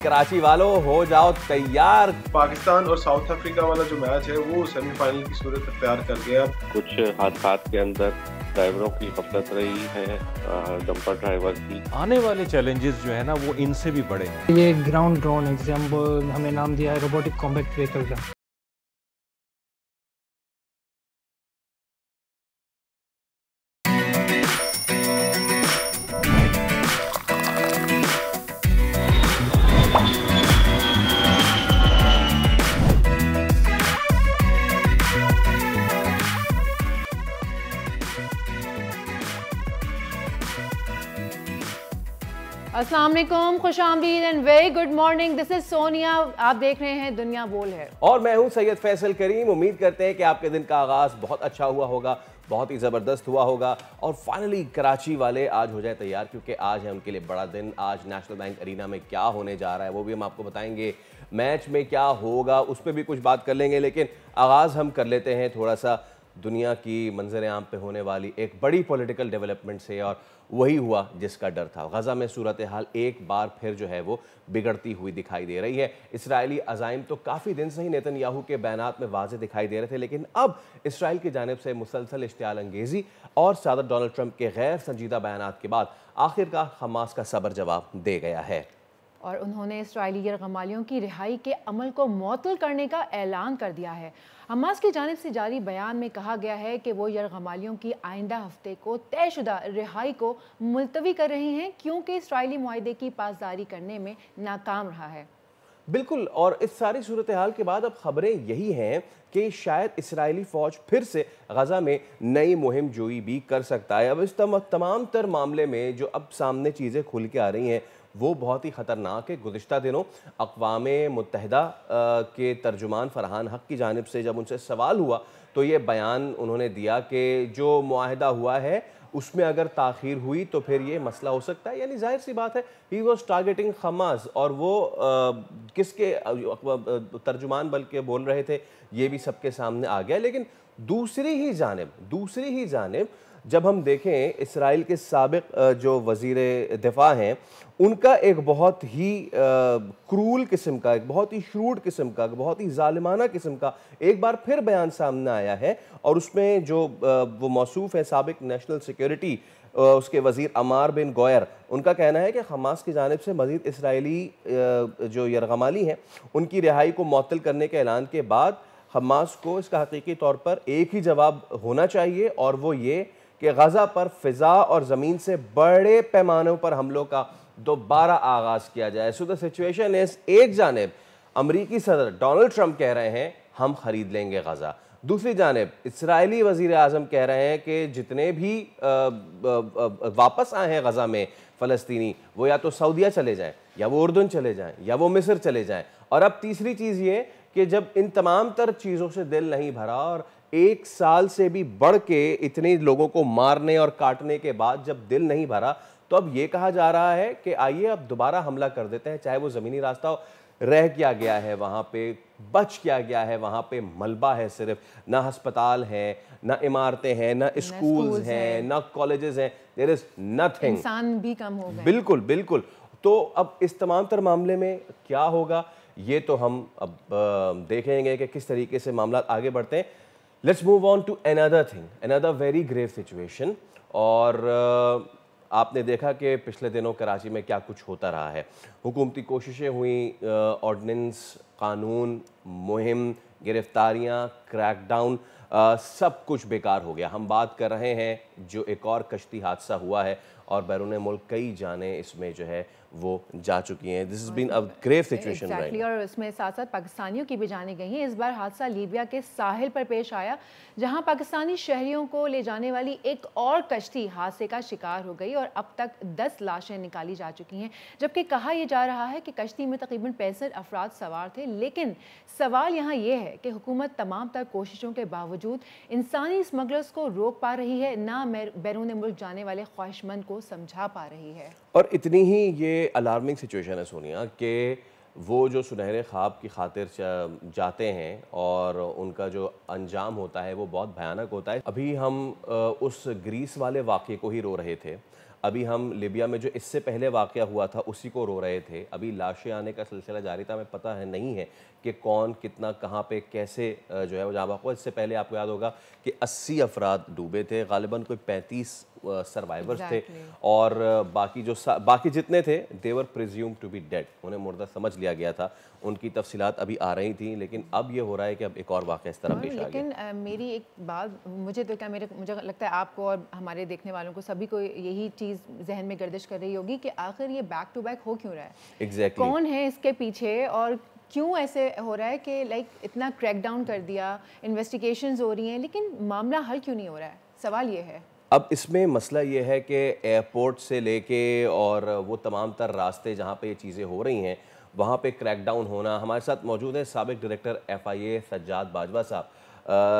कराची वालों हो जाओ तैयार। पाकिस्तान और साउथ अफ्रीका वाला जो मैच है वो सेमीफाइनल की सूरत अख्तियार कर गया। कुछ हादसात के अंदर ड्राइवरों की गफलत रही है, डंपर ड्राइवर की। आने वाले चैलेंजेस जो है ना वो इनसे भी बड़े हैं। ये ग्राउंड ड्रोन है जिसे हमें नाम दिया है रोबोटिक कॉम्बैट व्हीकल का। अस्सलाम वालेकुम, खुशामदीद and very good morning. This is Sonia, आप देख रहे हैं दुनिया बोल है और मैं हूं सैयद फैसल करीम। उम्मीद करते हैं कि आपके दिन का आगाज बहुत अच्छा हुआ होगा, बहुत ही ज़बरदस्त हुआ होगा और फाइनली कराची वाले आज हो जाए तैयार, क्योंकि आज है उनके लिए बड़ा दिन। आज नेशनल बैंक अरीना में क्या होने जा रहा है वो भी हम आपको बताएंगे, मैच में क्या होगा उस पर भी कुछ बात कर लेंगे। लेकिन आगाज़ हम कर लेते हैं थोड़ा सा दुनिया की मंजर आम पे होने वाली एक बड़ी पॉलिटिकल डेवलपमेंट से, और वही हुआ जिसका डर था। गज़ा में सूरत हाल एक बार फिर जो है वो बिगड़ती हुई दिखाई दे रही है। इसराइली अज़ाइम तो काफ़ी दिन से ही नेतन्याहू के बयानात में वाज़े दिखाई दे रहे थे, लेकिन अब इसराइल की जानिब से मुसलसल इश्तियाल अंगेज़ी और सदर डोनाल्ड ट्रंप के गैर संजीदा बयानात के बाद आखिरकार हमास का सबर जवाब दे गया है और उन्होंने इसराइली यरगमालियों की रिहाई के अमल को मुअत्तल करने का ऐलान कर दिया है। हमास की जानिब से जारी बयान में कहा गया है कि वो यरगमालियों की आइंदा हफ्ते को तयशुदा रिहाई को मुलतवी कर रही हैं, क्योंकि इसराइली मुआहदे की पासदारी करने में नाकाम रहा है। बिल्कुल, और इस सारी सूरत हाल के बाद अब खबरें यही हैं कि शायद इसराइली फ़ौज फिर से गज़ा में नई मुहिम जोई भी कर सकता है। अब इस तमाम तर मामले में जो अब सामने चीज़ें खुल के आ रही हैं वो बहुत ही ख़तरनाक है। गुज़िश्ता दिनों अक़वाम मुत्तहिदा के तर्जुमान फ़रहान हक़ की जानिब से जब उनसे सवाल हुआ तो ये बयान उन्होंने दिया कि जो मुआहदा हुआ है उसमें अगर ताख़ीर हुई तो फिर ये मसला हो सकता है। यानी जाहिर सी बात है, ही वॉज टारगेटिंग हमास, और वो किसके तर्जुमान बल्कि बोल रहे थे ये भी सबके सामने आ गया। लेकिन दूसरी ही जानिब जब हम देखें इसराइल के साबिक जो वज़ीर दिफा हैं उनका एक बहुत ही क्रूल किस्म का, एक बहुत ही श्रूड किस्म का, बहुत ही ज़ालिमाना किस्म का एक बार फिर बयान सामने आया है। और उसमें जो वो मौसूफ़ है साबिक नेशनल सिक्योरिटी उसके वज़ीर अमार बिन गौयर, उनका कहना है कि हमास की जानिब से मज़ीद इसराइली जो यरगमाली हैं उनकी रिहाई को मुअत्तल करने के ऐलान के बाद हमास को इसका हकीकी तौर पर एक ही जवाब होना चाहिए, और वो ये कि गज़ा पर फ़िज़ा और ज़मीन से बड़े पैमानों पर हमलों का दोबारा आगाज़ किया जाए। सो द सिचुएशन इज़, एक जानिब अमरीकी सदर डोनाल्ड ट्रंप कह रहे हैं हम ख़रीद लेंगे गज़ा, दूसरी जानिब इसराइली वज़ीर आज़म कह रहे हैं कि जितने भी वापस आए हैं गज़ा में फ़लस्तीनी वो या तो सऊदीया चले जाएँ, या वो उर्दन चले जाएँ, या वो मिस्र चले जाएँ। और अब तीसरी चीज़ ये कि जब इन तमाम तर चीज़ों से दिल नहीं भरा और एक साल से भी बढ़ के इतने लोगों को मारने और काटने के बाद जब दिल नहीं भरा, तो अब ये कहा जा रहा है कि आइए अब दोबारा हमला कर देते हैं। चाहे वो ज़मीनी रास्ता हो, रह क्या गया है वहाँ पे, बच क्या गया है वहाँ पे, मलबा है सिर्फ, ना अस्पताल है, ना इमारतें हैं, ना स्कूल्स हैं, ना कॉलेजेस हैं, देयर इज़ नथिंग। इंसान भी कम हो गए। बिल्कुल बिल्कुल। तो अब इस तमाम तर मामले में क्या होगा ये तो हम अब देखेंगे कि किस तरीके से मामला आगे बढ़ते हैं। Let's move on to another thing, another very grave situation. और आपने देखा कि पिछले दिनों कराची में क्या कुछ होता रहा है। हुकूमती कोशिशें हुई, ऑर्डिनेंस, कानून, मुहिम, गिरफ्तारियां, क्रैकडाउन, सब कुछ बेकार हो गया। हम बात कर रहे हैं जो एक और कश्ती हादसा हुआ है और बैरून मुल्क कई जानें इसमें जो है वो जा चुकी हैं। This is been a grave situation exactly, और इसमें साथ साथ पाकिस्तानियों की भी जानें गई हैं। इस बार हादसा लीबिया के साहिल पर पेश आया, जहां पाकिस्तानी शहरियों को ले जाने वाली एक और कश्ती हादसे का शिकार हो गई और अब तक 10 लाशें निकाली जा चुकी हैं। जबकि कहा यह जा रहा है कि कश्ती में तकरीबन 65 अफराद सवार थे। लेकिन सवाल यहाँ ये है कि हुकूमत तमाम तर कोशिशों के बावजूद इंसानी स्मगलर्स को रोक पा रही है, ना बैरून मुल्क जाने वाले ख्वाहिशमंद को समझा पा रही है। और इतनी ही ये अलार्मिंग सिचुएशन है सोनिया कि वो जो सुनहरे ख्वाब की खातिर जाते हैं और उनका जो अंजाम होता है वो बहुत भयानक होता है। अभी हम उस ग्रीस वाले वाक़े को ही रो रहे थे। अभी हम लिबिया में जो इससे पहले वाक़या हुआ था उसी को रो रहे थे। अभी लाशें आने का सिलसिला जारी था। हमें पता है नहीं है कि कौन कितना कहाँ पे कैसे जो है वो जहाँ हुआ। इससे पहले आपको याद होगा कि 80 अफराद डूबे थे, गालिबन कोई 35 सर्वाइवर्स थे और बाकी जितने थे देवर प्रिज्यूम टू बी डेड, उन्हें मुर्दा समझ लिया गया था। उनकी तफसीलात अभी आ रही थी, लेकिन अब ये हो रहा है कि अब एक और वाक़या इस तरह पेश आ गया। लेकिन मेरी एक बात, मुझे लगता है आपको और हमारे देखने वालों को सभी को यही चीज़ जहन में गर्दिश कर रही होगी कि आखिर ये बैक टू बैक हो क्यों रहा है? एग्जैक्टली कौन है इसके पीछे और क्यों ऐसे हो रहा है कि इतना क्रैकडाउन कर दिया, इन्वेस्टिगेशंस हो रही हैं, लेकिन मामला हल क्यों नहीं हो रहा है? सवाल ये है। अब इसमें मसला ये है कि एयरपोर्ट से लेके और वो तमाम तर रास्ते जहाँ पे ये चीज़ें हो रही हैं वहाँ पे क्रैकडाउन होना। हमारे साथ मौजूद है साबिक डायरेक्टर FIA सज्जाद बाजवा साहब।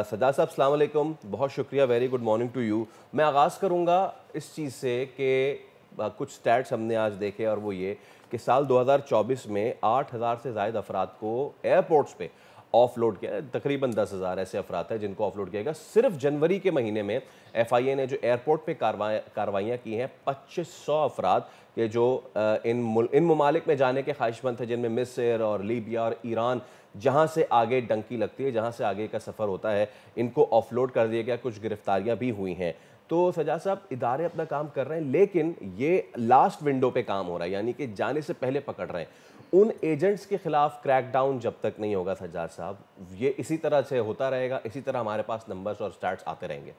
सज्जाद साहब अस्सलाम वालेकुम, बहुत शुक्रिया, very good morning to you. मैं आगाज़ करूँगा इस चीज़ से कि कुछ स्टैट्स हमने आज देखे और वो ये कि साल 2024 में 8000 से ज़ायद अफराद को एयरपोर्ट्स पे ऑफलोड किया। तकरीबन 10,000 ऐसे अफराद हैं जिनको ऑफलोड किया गया। सिर्फ जनवरी के महीने में FIA ने जो एयरपोर्ट पे कार्रवाइयाँ की हैं 2500 अफराद के जो इन ममालिक में जाने के ख्वाहिशमंद थे, जिनमें मिस्र और लीबिया और ईरान, जहाँ से आगे डंकी लगती है, जहाँ से आगे का सफ़र होता है, इनको ऑफलोड कर दिया गया। कुछ गिरफ्तारियाँ भी हुई हैं। तो सज्जाद साहब, इदारे अपना काम कर रहे हैं, लेकिन ये लास्ट विंडो पे काम हो रहा है, यानी कि जाने से पहले पकड़ रहे हैं। उन एजेंट्स के खिलाफ क्रैकडाउन जब तक नहीं होगा सज्जाद साहब, ये इसी तरह से होता रहेगा, इसी तरह हमारे पास नंबर्स और स्टैट्स आते रहेंगे।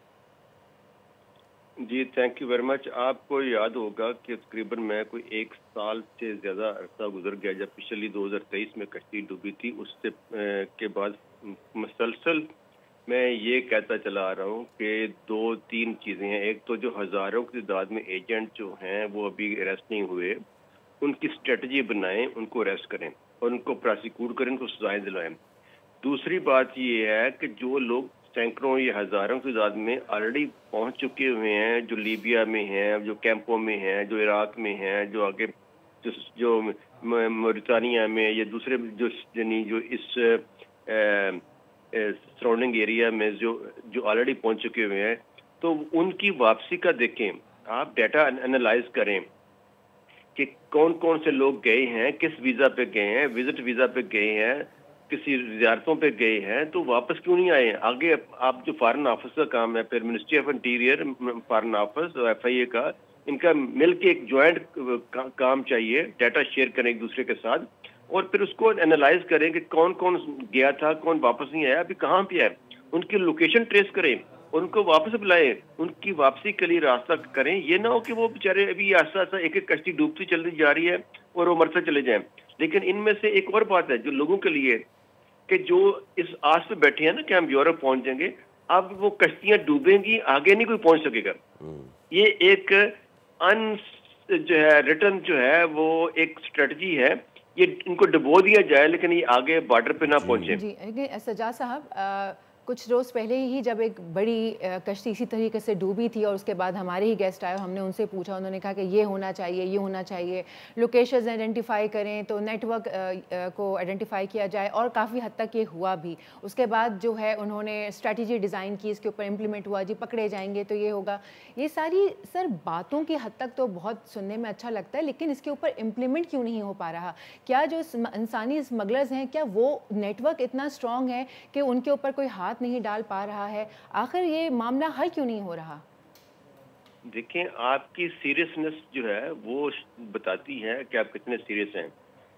जी थैंक यू वेरी मच। आपको याद होगा कि तकरीबन मैं कोई 1 साल से ज़्यादा अरसा गुजर गया जब पिछली 2023 में कश्ती डूबी थी। उससे के बाद मुसलसल मैं ये कहता चला आ रहा हूँ कि 2-3 चीज़ें हैं। एक तो जो हज़ारों की तादाद में एजेंट जो हैं वो अभी अरेस्ट नहीं हुए, उनकी स्ट्रेटजी बनाएं, उनको अरेस्ट करें और उनको प्रोसिक्यूट करें, उनको सजाएं दिलाएं। दूसरी बात ये है कि जो लोग सैकड़ों या हज़ारों की तादाद में ऑलरेडी पहुंच चुके हुए हैं, जो लीबिया में हैं, जो कैंपों में हैं, जो इराक में हैं, जो आगे जो मौरितानिया में या दूसरे जो इस सराउंडिंग एरिया में जो ऑलरेडी पहुंच चुके हुए हैं, तो उनकी वापसी का देखें, आप डाटा एनालाइज करें कि कौन कौन से लोग गए हैं, किस वीज़ा पे गए हैं, विजिट वीज़ा पे गए हैं, किसी ज़ियारतों पे गए हैं, तो वापस क्यों नहीं आए। आगे आप जो फॉरेन ऑफिस का काम है, फिर ministry of interior, foreign office और FIA का, इनका मिलके एक ज्वाइंट काम चाहिए। डाटा शेयर करें एक दूसरे के साथ और फिर उसको एनालाइज करें कि कौन कौन गया था, कौन वापस नहीं आया, अभी कहाँ पे है, उनकी लोकेशन ट्रेस करें, उनको वापस बुलाएं, उनकी वापसी के लिए रास्ता करें। ये ना हो कि वो बेचारे अभी आस्ता आस्ता एक एक कश्ती डूबती चलती जा रही है और वो मरते चले जाएं। लेकिन इनमें से एक और बात है जो लोगों के लिए, कि जो इस आस पे बैठे हैं ना कि हम यूरोप पहुंच जाएंगे, अब वो कश्तियां डूबेंगी, आगे नहीं कोई पहुंच सकेगा। ये एक जो है रिटर्न जो है वो एक स्ट्रेटजी है, ये इनको डुबो दिया जाए लेकिन ये आगे बॉर्डर पे ना पहुंचे। जी सज्जाद साहब, कुछ रोज़ पहले ही जब एक बड़ी कश्ती इसी तरीके से डूबी थी और उसके बाद हमारे ही गेस्ट आए, हमने उनसे पूछा, उन्होंने कहा कि ये होना चाहिए, ये होना चाहिए, लोकेशंस आइडेंटिफाई करें तो नेटवर्क को आइडेंटिफाई किया जाए, और काफ़ी हद तक ये हुआ भी। उसके बाद जो है उन्होंने स्ट्रैटेजी डिज़ाइन की, इसके ऊपर इम्प्लीमेंट हुआ, जी पकड़े जाएंगे तो ये होगा। ये सारी सर बातों की हद तक तो बहुत सुनने में अच्छा लगता है, लेकिन इसके ऊपर इम्प्लीमेंट क्यों नहीं हो पा रहा? क्या जो इंसानी स्मगलर्स हैं, क्या वो नेटवर्क इतना स्ट्रॉन्ग है कि उनके ऊपर कोई हाथ नहीं डाल पा रहा है? आखिर ये मामला हल क्यों नहीं हो रहा? देखें, आपकी सीरियसनेस जो है वो बताती है कि आप कितने सीरियस हैं।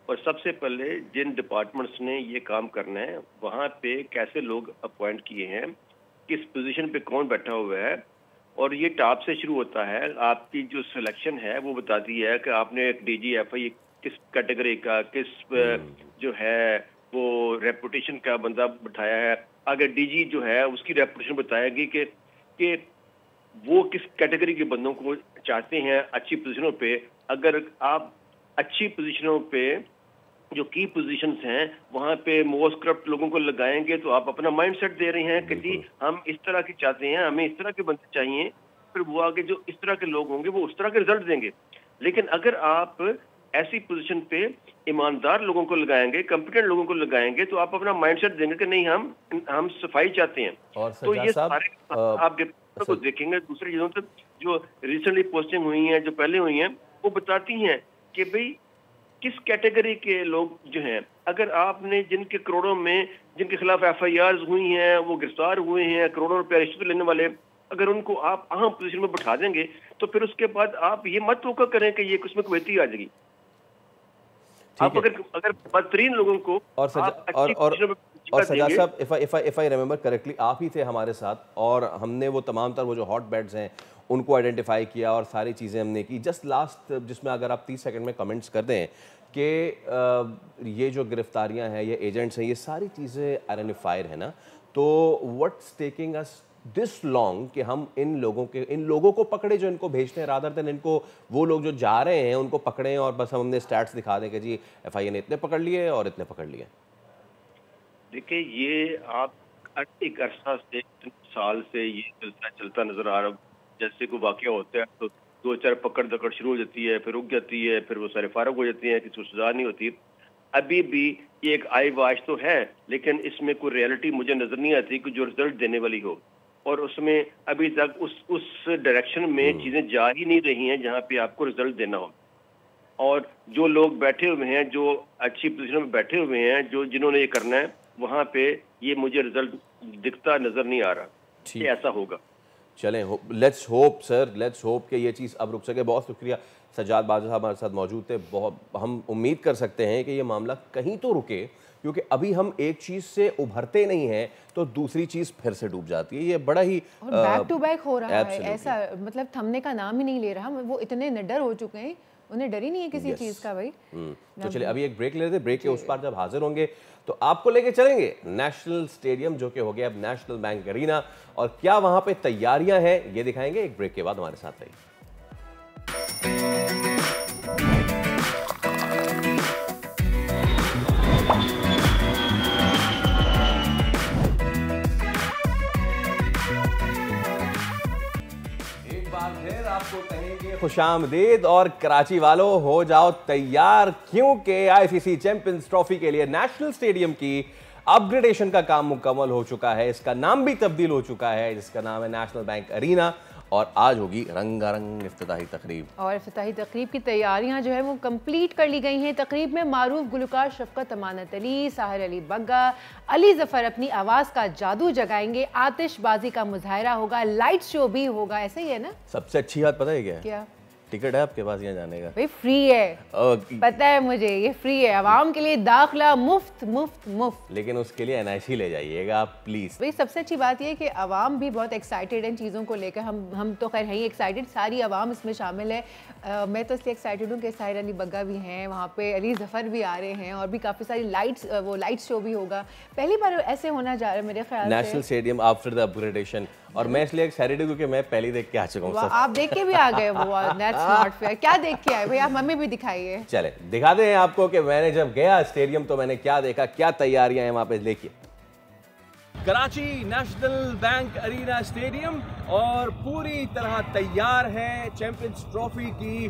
और सबसे पहले जिन डिपार्टमेंट्स ने ये काम करना है वहाँ पे कैसे लोग अपॉइंट किए हैं, किस पोजीशन पे कौन बैठा हुआ है, और ये टॉप से शुरू होता है। आपकी जो सिलेक्शन है वो बताती है कि आपने एक DG FIA किस कैटेगरी का, किस जो है वो रेपुटेशन का बंदा बिठाया है। अगर DG जो है उसकी रेपुटेशन बताएगी कि वो किस कैटेगरी के बंदों को चाहते हैं अच्छी पोजीशनों पे। अगर आप अच्छी पोजीशनों पे जो की पोजीशंस हैं वहाँ पे मोस्ट करप्ट लोगों को लगाएंगे तो आप अपना माइंडसेट दे रहे हैं कि जी हम इस तरह के चाहते हैं, हमें इस तरह के बंदे चाहिए, फिर वो आगे जो इस तरह के लोग होंगे वो उस तरह के रिजल्ट देंगे। लेकिन अगर आप ऐसी पोजीशन पे ईमानदार लोगों को लगाएंगे, कॉम्पिटेंट लोगों को लगाएंगे, तो आप अपना माइंडसेट देंगे कि नहीं हम सफाई चाहते हैं। और तो ये सारे आप को देखेंगे दूसरी चीजों से जो रिसेंटली पोस्टिंग हुई हैं, जो पहले हुई हैं, वो बताती हैं कि भाई किस कैटेगरी के लोग जो हैं, अगर आपने जिनके करोड़ों में, जिनके खिलाफ FIRs हुई हैं, वो गिरफ्तार हुए हैं, करोड़ों रुपया रिश्वत लेने वाले, अगर उनको आप अहम पोजीशन में बैठा देंगे तो फिर उसके बाद आप ये मत तवक्को करें कि ये उसमें कमेटी आ जाएगी। आप अगर बदतरीन लोगों को और सजा साहब, इफ आई रिमेंबर करेक्टली, आप ही थे हमारे साथ और हमने वो तमाम तर वो जो हॉट बेड्स हैं उनको आइडेंटिफाई किया और सारी चीज़ें हमने की। जस्ट लास्ट, जिसमें अगर आप 30 सेकंड में कमेंट्स कर दें कि ये जो गिरफ्तारियां हैं, ये एजेंट्स हैं, ये सारी चीज़ें आइडेंटिफाइड है ना, तो what's taking us this long कि हम इन लोगों को पकड़े जो इनको भेजते हैं, रादर देन इनको वो लोग जो जा रहे हैं उनको पकड़ें और बस हम हमने स्टैट्स दिखा दें कि जी FIA ने इतने पकड़ लिए और इतने पकड़ लिए। देखिए, ये आप एक अरसा से, साल से ये चलता नजर आ रहा। जैसे कोई वाकया होता है तो 2-4 पकड़ दकड़ शुरू हो जाती है, फिर रुक जाती है, फिर वो सारे फारग हो जाती हैं, किसी को सजा नहीं होती। अभी भी ये एक आई वाश तो है, लेकिन इसमें कोई रियलिटी मुझे नजर नहीं आती कि जो रिजल्ट देने वाली हो, और उसमें अभी तक उस डायरेक्शन में चीजें जा ही नहीं रही हैं जहाँ पे आपको रिजल्ट देना हो। और जो लोग बैठे हुए हैं, जो अच्छी पोजीशन में बैठे हुए हैं, जो जिन्होंने ये करना है, वहाँ पे ये मुझे रिजल्ट दिखता नजर नहीं आ रहा कि ऐसा होगा। चलें, let's hope sir, let's hope कि ये चीज़ अब रुक सके। बहुत शुक्रिया, सज्जाद बाजवा साहब हमारे साथ मौजूद थे। बहुत हम उम्मीद कर सकते हैं कि ये मामला कहीं तो रुके, क्योंकि अभी हम एक चीज़ से उभरते नहीं हैं तो दूसरी चीज़ फिर से डूब जाती है। ये बड़ा ही बैक टू बैक हो रहा है ऐसा, मतलब थमने का नाम ही नहीं ले रहा। वो इतने निडर हो चुके हैं, उन्हें डर ही नहीं है किसी चीज़ का भाई। तो चलिए अभी एक ब्रेक ले लेते, ब्रेक के उस पार जब हाजिर होंगे तो आपको लेके चलेंगे नेशनल स्टेडियम, जो कि हो गया अब नेशनल बैंक अरीना, और क्या वहां पे तैयारियां हैं ये दिखाएंगे। एक ब्रेक के बाद हमारे साथ रहिए। आपको कहेंगे खुशामदीद, और कराची वालों हो जाओ तैयार, क्योंकि ICC चैंपियंस ट्रॉफी के लिए नेशनल स्टेडियम की अपग्रेडेशन का काम मुकम्मल हो चुका है। इसका नाम भी तब्दील हो चुका है, जिसका नाम है नेशनल बैंक अरीना, और आज होगी रंगारंग इफ्तिताही तकरीब। और इफ्तिताही तकरीब की तैयारियां जो है वो कंप्लीट कर ली गई हैं। तकरीब में मारूफ गुलकार शफकत अमानत अली, साहिर अली बग्गा, अली जफर अपनी आवाज़ का जादू जगाएंगे, आतिशबाजी का मुजाहरा होगा, लाइट शो भी होगा। ऐसे ही है ना? सबसे अच्छी बात पता है क्या? क्या? टिकट है आपके पास यहाँ जाने का? भाई फ्री है, पता है मुझे, ये फ्री है। आवाम के लिए दाखिला मुफ्त मुफ्त मुफ्त। लेकिन उसके लिए NIC ले जाइएगा आप प्लीज। भाई सबसे अच्छी बात ये है कि आवाम भी बहुत एक्साइटेड है इन चीज़ों को लेकर। हम तो खैर हैं ही एक्साइटेड, सारी आवाम इसमें शामिल है। मैं तो इसलिए एक्साइटेड हूँ कि साहिर अली बग्गा भी हैं वहाँ पे, अली जफर भी आ रहे हैं, और भी काफ़ी सारी लाइट शो भी होगा। पहली बार ऐसे होना जा रहा है मेरे ख्याल से national stadium after the upgradation. और मैं इसलिए एक्साइटेड हूँ क्योंकि मैं पहले देख के आ चुका हूँ। आप देख के भी आ गए? वो दैट्स नॉट फेयर। क्या देख के आए भाई? आप हमें भी दिखाइए। चले दिखाते हैं आपको कि मैंने जब गया स्टेडियम तो मैंने क्या देखा, क्या तैयारियां हैं वहां पे। देखिए Karachi national bank arena stadium, और पूरी तरह तैयार है चैंपियंस ट्रॉफी की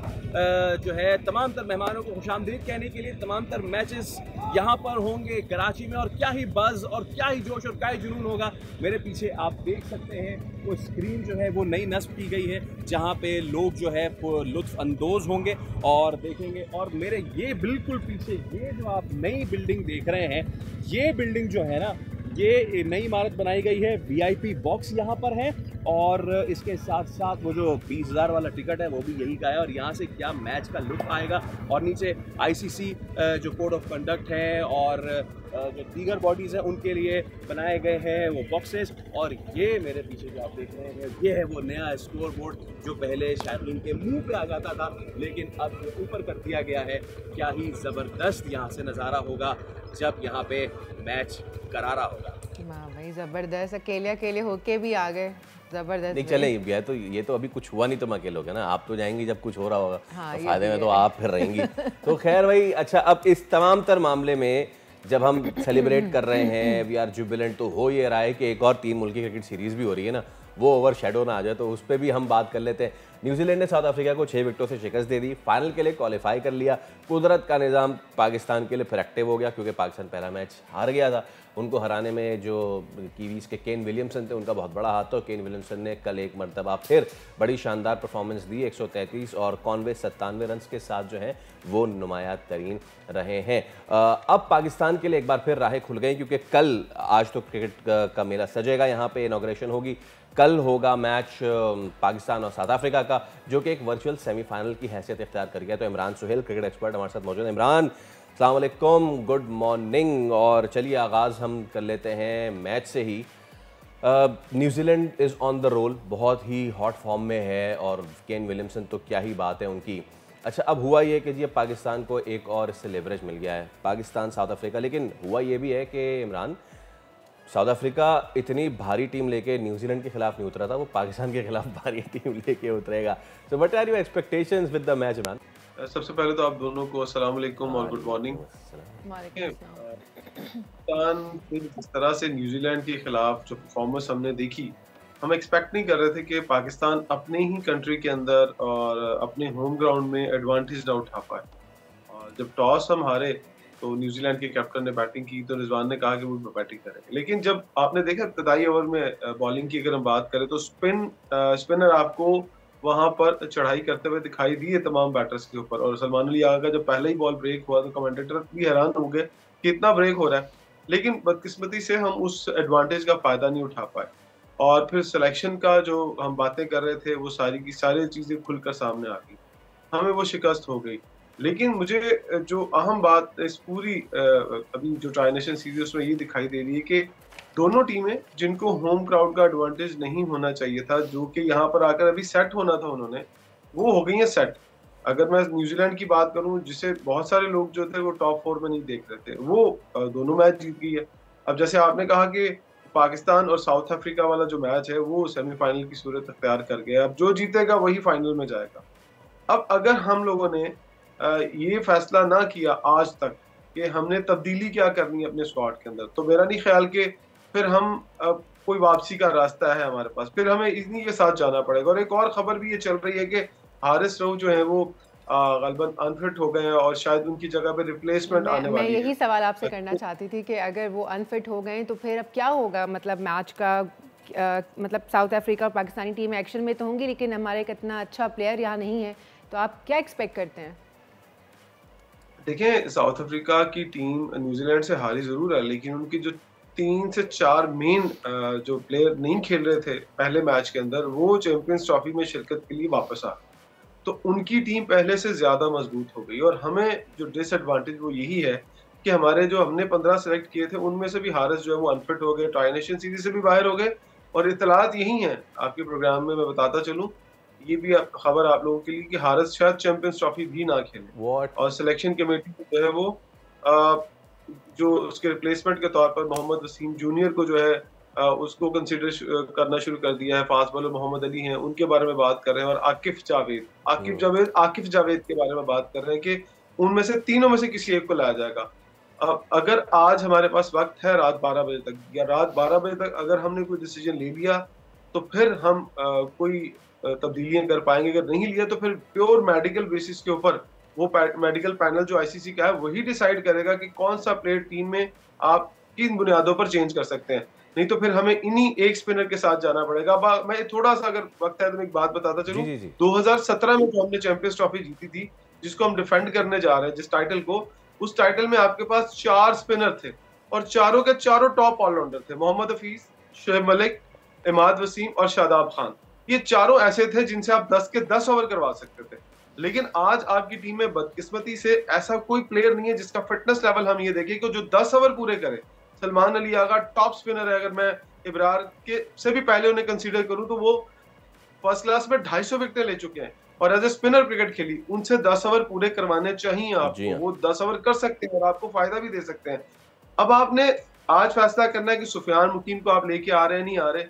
जो है तमाम तर मेहमानों को खुशामदीद कहने के लिए। तमाम तर मैचेस यहाँ पर होंगे कराची में, और क्या ही बज़ और क्या ही जोश और क्या ही जुनून होगा। मेरे पीछे आप देख सकते हैं वो स्क्रीन जो है वो नई नस्ब की गई है, जहाँ पे लोग जो है लुत्फ अंदोज होंगे और देखेंगे। और मेरे ये बिल्कुल पीछे ये जो आप नई बिल्डिंग देख रहे हैं, ये बिल्डिंग जो है ना, ये नई इमारत बनाई गई है। VIP बॉक्स यहाँ पर है, और इसके साथ साथ वो जो 20,000 वाला टिकट है वो भी यही का है। और यहाँ से क्या मैच का लुत्फ आएगा। और नीचे ICC जो कोड ऑफ कंडक्ट है और जो दीगर बॉडीज़ हैं उनके लिए बनाए गए हैं वो बॉक्सेस। और ये मेरे पीछे जो आप देख रहे हैं ये है वो नया स्कोर बोर्ड, जो पहले शायरीन के मुंह पे आ जाता था, लेकिन अब ऊपर कर दिया गया है। क्या ही ज़बरदस्त यहाँ से नज़ारा होगा जब यहाँ पे मैच करारा होगा। वाह भाई ज़बरदस्त, अकेले अकेले होके भी आ गए, जबरदस्त। नहीं चले, ये तो अभी कुछ हुआ नहीं तो मैं अकेले होगा ना, आप तो जाएंगी जब कुछ हो रहा होगा। हाँ, तो फायदे में तो आप फिर रहेंगी। तो खैर भाई, अच्छा अब इस तमाम तर मामले में जब हम सेलिब्रेट कर रहे हैं, वी आर जुबिलेंट, तो हो ये रहा है कि एक और 3 मुल्की क्रिकेट सीरीज भी हो रही है ना, वो ओवर शेडो ना आ जाए, तो उस पर भी हम बात कर लेते हैं। न्यूजीलैंड ने साउथ अफ्रीका को 6 विकेटों से शिकस्त दे दी, फाइनल के लिए क्वालिफाई कर लिया। कुदरत का निज़ाम पाकिस्तान के लिए फिर एक्टिव हो गया, क्योंकि पाकिस्तान पहला मैच हार गया था। उनको हराने में जो कीवीज़ के केन विलियमसन थे उनका बहुत बड़ा हाथ था। केन विलियमसन ने कल एक मरतबा फिर बड़ी शानदार परफॉर्मेंस दी, 133 और कॉनवे 97 रन के साथ जो हैं वो नुमाया तरीन रहे हैं। अब पाकिस्तान के लिए एक बार फिर राहें खुल गई, क्योंकि कल, आज तो क्रिकेट का मेला सजेगा, यहाँ पे इनॉग्रेशन होगी। कल होगा मैच पाकिस्तान और साउथ अफ्रीका का, जो कि एक वर्चुअल सेमीफाइनल की हैसियत इख्तियार कर गया। तो इमरान सुहेल, क्रिकेट एक्सपर्ट, हमारे साथ मौजूद है। इमरान, अस्सलाम वालेकुम, गुड मॉर्निंग। और चलिए आगाज़ हम कर लेते हैं मैच से ही। New Zealand is on the roll, बहुत ही हॉट फॉर्म में है, और केन विलियमसन तो क्या ही बात है उनकी। अच्छा, अब हुआ ये कि जी अब पाकिस्तान को एक और इससे लेवरेज मिल गया है, पाकिस्तान साउथ अफ्रीका। लेकिन हुआ ये भी है कि इमरान, साउथ अफ्रीका इतनी भारी टीम लेके न्यूजीलैंड के खिलाफ नहीं उतरा था, वो पाकिस्तान के खिलाफ भारी टीम लेके उतरेगा। So what are your expectations with the match Imran? सबसे पहले तो आप दोनों को अस्सलाम वालेकुम और गुड मॉर्निंग। पाकिस्तान जिस तरह से न्यूजीलैंड के खिलाफ जो परफॉर्मेंस हमने देखी, हम एक्सपेक्ट नहीं कर रहे थे कि पाकिस्तान अपने ही कंट्री के अंदर और अपने होम ग्राउंड में एडवांटेज ना उठा पाए। और जब टॉस हम हारे तो न्यूजीलैंड के कैप्टन ने बैटिंग की, तो रिजवान ने कहा कि वो बैटिंग करेंगे। लेकिन जब आपने देखा इब्तदाई ओवर में बॉलिंग की अगर हम बात करें, तो स्पिनर आपको वहां पर चढ़ाई करते हुए दिखाई दिए तमाम बैटर्स के ऊपर। और सलमान अली आगा का जब पहले ही बॉल ब्रेक हुआ तो कमेंटेटर भी हैरान हो गए कि इतना ब्रेक हो रहा है, लेकिन बदकिस्मती से हम उस एडवांटेज का फायदा नहीं उठा पाए। और फिर सिलेक्शन का जो हम बातें कर रहे थे, वो सारी की सारी चीजें खुलकर सामने आ गई, हमें वो शिकस्त हो गई। लेकिन मुझे जो अहम बात इस पूरी अभी जो ट्राई नेशन सीरीज उसमें ये दिखाई दे रही है कि दोनों टीमें जिनको होम क्राउड का एडवांटेज नहीं होना चाहिए था, जो कि यहाँ पर आकर अभी सेट होना था उन्होंने, वो हो गई है सेट। अगर मैं न्यूजीलैंड की बात करूं, जिसे बहुत सारे लोग जो थे वो टॉप 4 में नहीं देख रहे थे, वो दोनों मैच जीत गई है। अब जैसे आपने कहा कि पाकिस्तान और साउथ अफ्रीका वाला जो मैच है वो सेमीफाइनल की सूरत अख्तियार कर गया। अब जो जीतेगा वही फाइनल में जाएगा। अब अगर हम लोगों ने ये फैसला ना किया आज तक कि हमने तब्दीली क्या करनी है अपने स्क्वाड के अंदर, तो मेरा नहीं ख्याल कि फिर हम कोई वापसी का रास्ता है हमारे पास, फिर हमें इन्हीं के साथ जाना पड़ेगा। और एक और खबर भी ये चल रही है कि हारिस रऊफ जो है वो गलबन अनफिट हो गए हैं और शायद उनकी जगह पे रिप्लेसमेंट आने वाली है। मैं यही सवाल आपसे करना चाहती थी कि अगर वो अनफिट हो गए तो फिर अब क्या होगा, मतलब मैच का मतलब साउथ अफ्रीका और पाकिस्तानी टीम एक्शन में तो होंगी, लेकिन हमारे एक इतना अच्छा प्लेयर यहाँ नहीं है, तो आप क्या एक्सपेक्ट करते हैं? देखिए, साउथ अफ्रीका की टीम न्यूजीलैंड से हारी जरूर है, लेकिन उनकी जो 3 से 4 मेन जो प्लेयर नहीं खेल रहे थे पहले मैच के अंदर, वो चैंपियंस ट्रॉफी में शिरकत के लिए वापस आ, तो उनकी टीम पहले से ज्यादा मजबूत हो गई। और हमें जो डिसएडवांटेज वो यही है कि हमारे जो हमने 15 सेलेक्ट किए थे उनमें से भी हारिस जो है वो अनफिट हो गए, ट्राई नेशन सीरीज से भी बाहर हो गए। और इतलात यही है आपके प्रोग्राम में, मैं बताता चलूं, ये भी खबर आप लोगों के लिए कि हारिस शायद चैंपियंस ट्रॉफी भी ना खेले। और सिलेक्शन कमेटी जो है वो जो उसके रिप्लेसमेंट के तौर पर मोहम्मद वसीम जूनियर को जो है उसको कंसिडर करना शुरू कर दिया है। फास्ट बॉलर मोहम्मद अली हैं, उनके बारे में बात कर रहे हैं। और आकिफ जावेद के बारे में बात कर रहे हैं कि उनमें से तीनों में से किसी एक को लाया जाएगा। अगर आज हमारे पास वक्त है रात 12 बजे तक, या रात 12 बजे तक अगर हमने कोई डिसीजन ले लिया तो फिर हम कोई तब्दीलियां कर पाएंगे। अगर नहीं लिया तो फिर प्योर मेडिकल बेसिस के ऊपर वो मेडिकल पैनल जो आईसीसी का है वही डिसाइड करेगा कि कौन सा प्लेयर टीम में आप किन बुनियादों पर चेंज कर सकते हैं। नहीं तो फिर हमें इन्हीं एक स्पिनर के साथ जाना पड़ेगा। मैं थोड़ा सा अगर वक्त है तो मैं एक बात बताता चलूं, 2017 में जो हमने चैंपियंस ट्रॉफी जीती थी, जिसको हम डिफेंड करने जा रहे हैं, जिस टाइटल को, उस टाइटल में आपके पास 4 स्पिनर थे और चारों के चारों टॉप ऑलराउंडर थे। मोहम्मद हफीज, शुएब मलिक, इमाद वसीम और शादाब खान, ये चारों ऐसे थे जिनसे आप 10 के 10 ओवर करवा सकते थे। लेकिन आज आपकी टीम में बदकिस्मती से ऐसा कोई प्लेयर नहीं है जिसका फिटनेस लेवल हम ये देखें कि जो 10 ओवर पूरे करे। सलमान अली आगा टॉप स्पिनर है, अगर मैं इब्रार के से भी पहले उन्हें कंसीडर करूं तो वो फर्स्ट क्लास में 250 विकेटें ले चुके हैं और एज ए स्पिनर क्रिकेट खेली। उनसे 10 ओवर पूरे करवाने चाहिए आपको, वो 10 ओवर कर सकते हैं और आपको फायदा भी दे सकते हैं। अब आपने आज फैसला करना है कि सुफियान मुकीम को आप लेके आ रहे हैं नहीं आ रहे,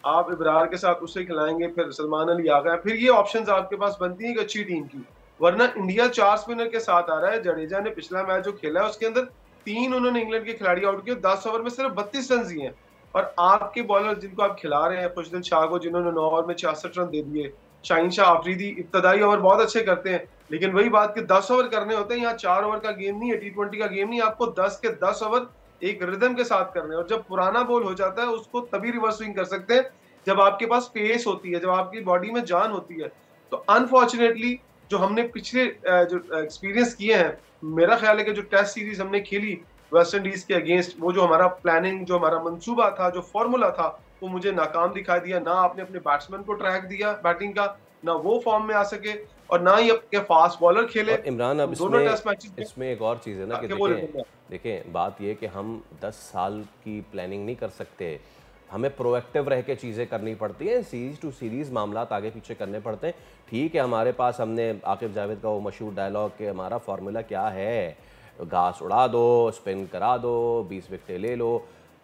आप इब्रार के साथ उसे खिलाएंगे, फिर सलमान अली आ गया, फिर ये ऑप्शंस आपके पास बनती है एक अच्छी टीम की। वरना इंडिया 4 स्पिनर के साथ आ रहा है। जडेजा ने पिछला मैच जो खेला है उसके अंदर 3 उन्होंने इंग्लैंड के खिलाड़ी आउट किए, 10 ओवर में सिर्फ 32 रन दिए हैं। और आपके बॉलर जिनको आप खिला रहे हैं, खुशदिल शाह को जिन्होंने 9 ओवर में 66 रन दे दिए, शाहीन शाह आफरीदी इब्तदाई ओवर बहुत अच्छे करते हैं, लेकिन वही बात कि 10 ओवर करने होते हैं। यहाँ 4 ओवर का गेम नहीं है, T20 का गेम नहीं, आपको 10 के 10 ओवर एक रिदम के साथ करने हैं। और जब पुराना बॉल हो जाता है उसको तभी रिवर्स स्विंग कर सकते हैं जब आपके पास पेस होती है, जब आपकी बॉडी में जान होती है। तो अनफॉर्चुनेटली जो हमने पिछले जो एक्सपीरियंस किए हैं, मेरा ख्याल है कि जो टेस्ट सीरीज हमने खेली वेस्ट इंडीज के अगेंस्ट, वो जो हमारा प्लानिंग, जो हमारा मंसूबा था, जो फॉर्मूला था, वो मुझे नाकाम दिखाई दिया। ना आपने अपने बैट्समैन को ट्रैक दिया बैटिंग का, ना वो फॉर्म में आ सके, और ना ही आपके फास्ट बॉलर खेले। इमरान, अब इसमें एक और चीज़ है ना कि देखें बात ये कि हम 10 साल की प्लानिंग नहीं कर सकते, हमें प्रोएक्टिव रह के चीज़ें करनी पड़ती हैं। सीरीज़ टू सीरीज़ मामलात आगे पीछे करने पड़ते हैं। ठीक है, हमारे पास, हमने आकिब जावेद का वो मशहूर डायलॉग कि हमारा फार्मूला क्या है, घास उड़ा दो, स्पिन करा दो, 20 विकेटें ले लो।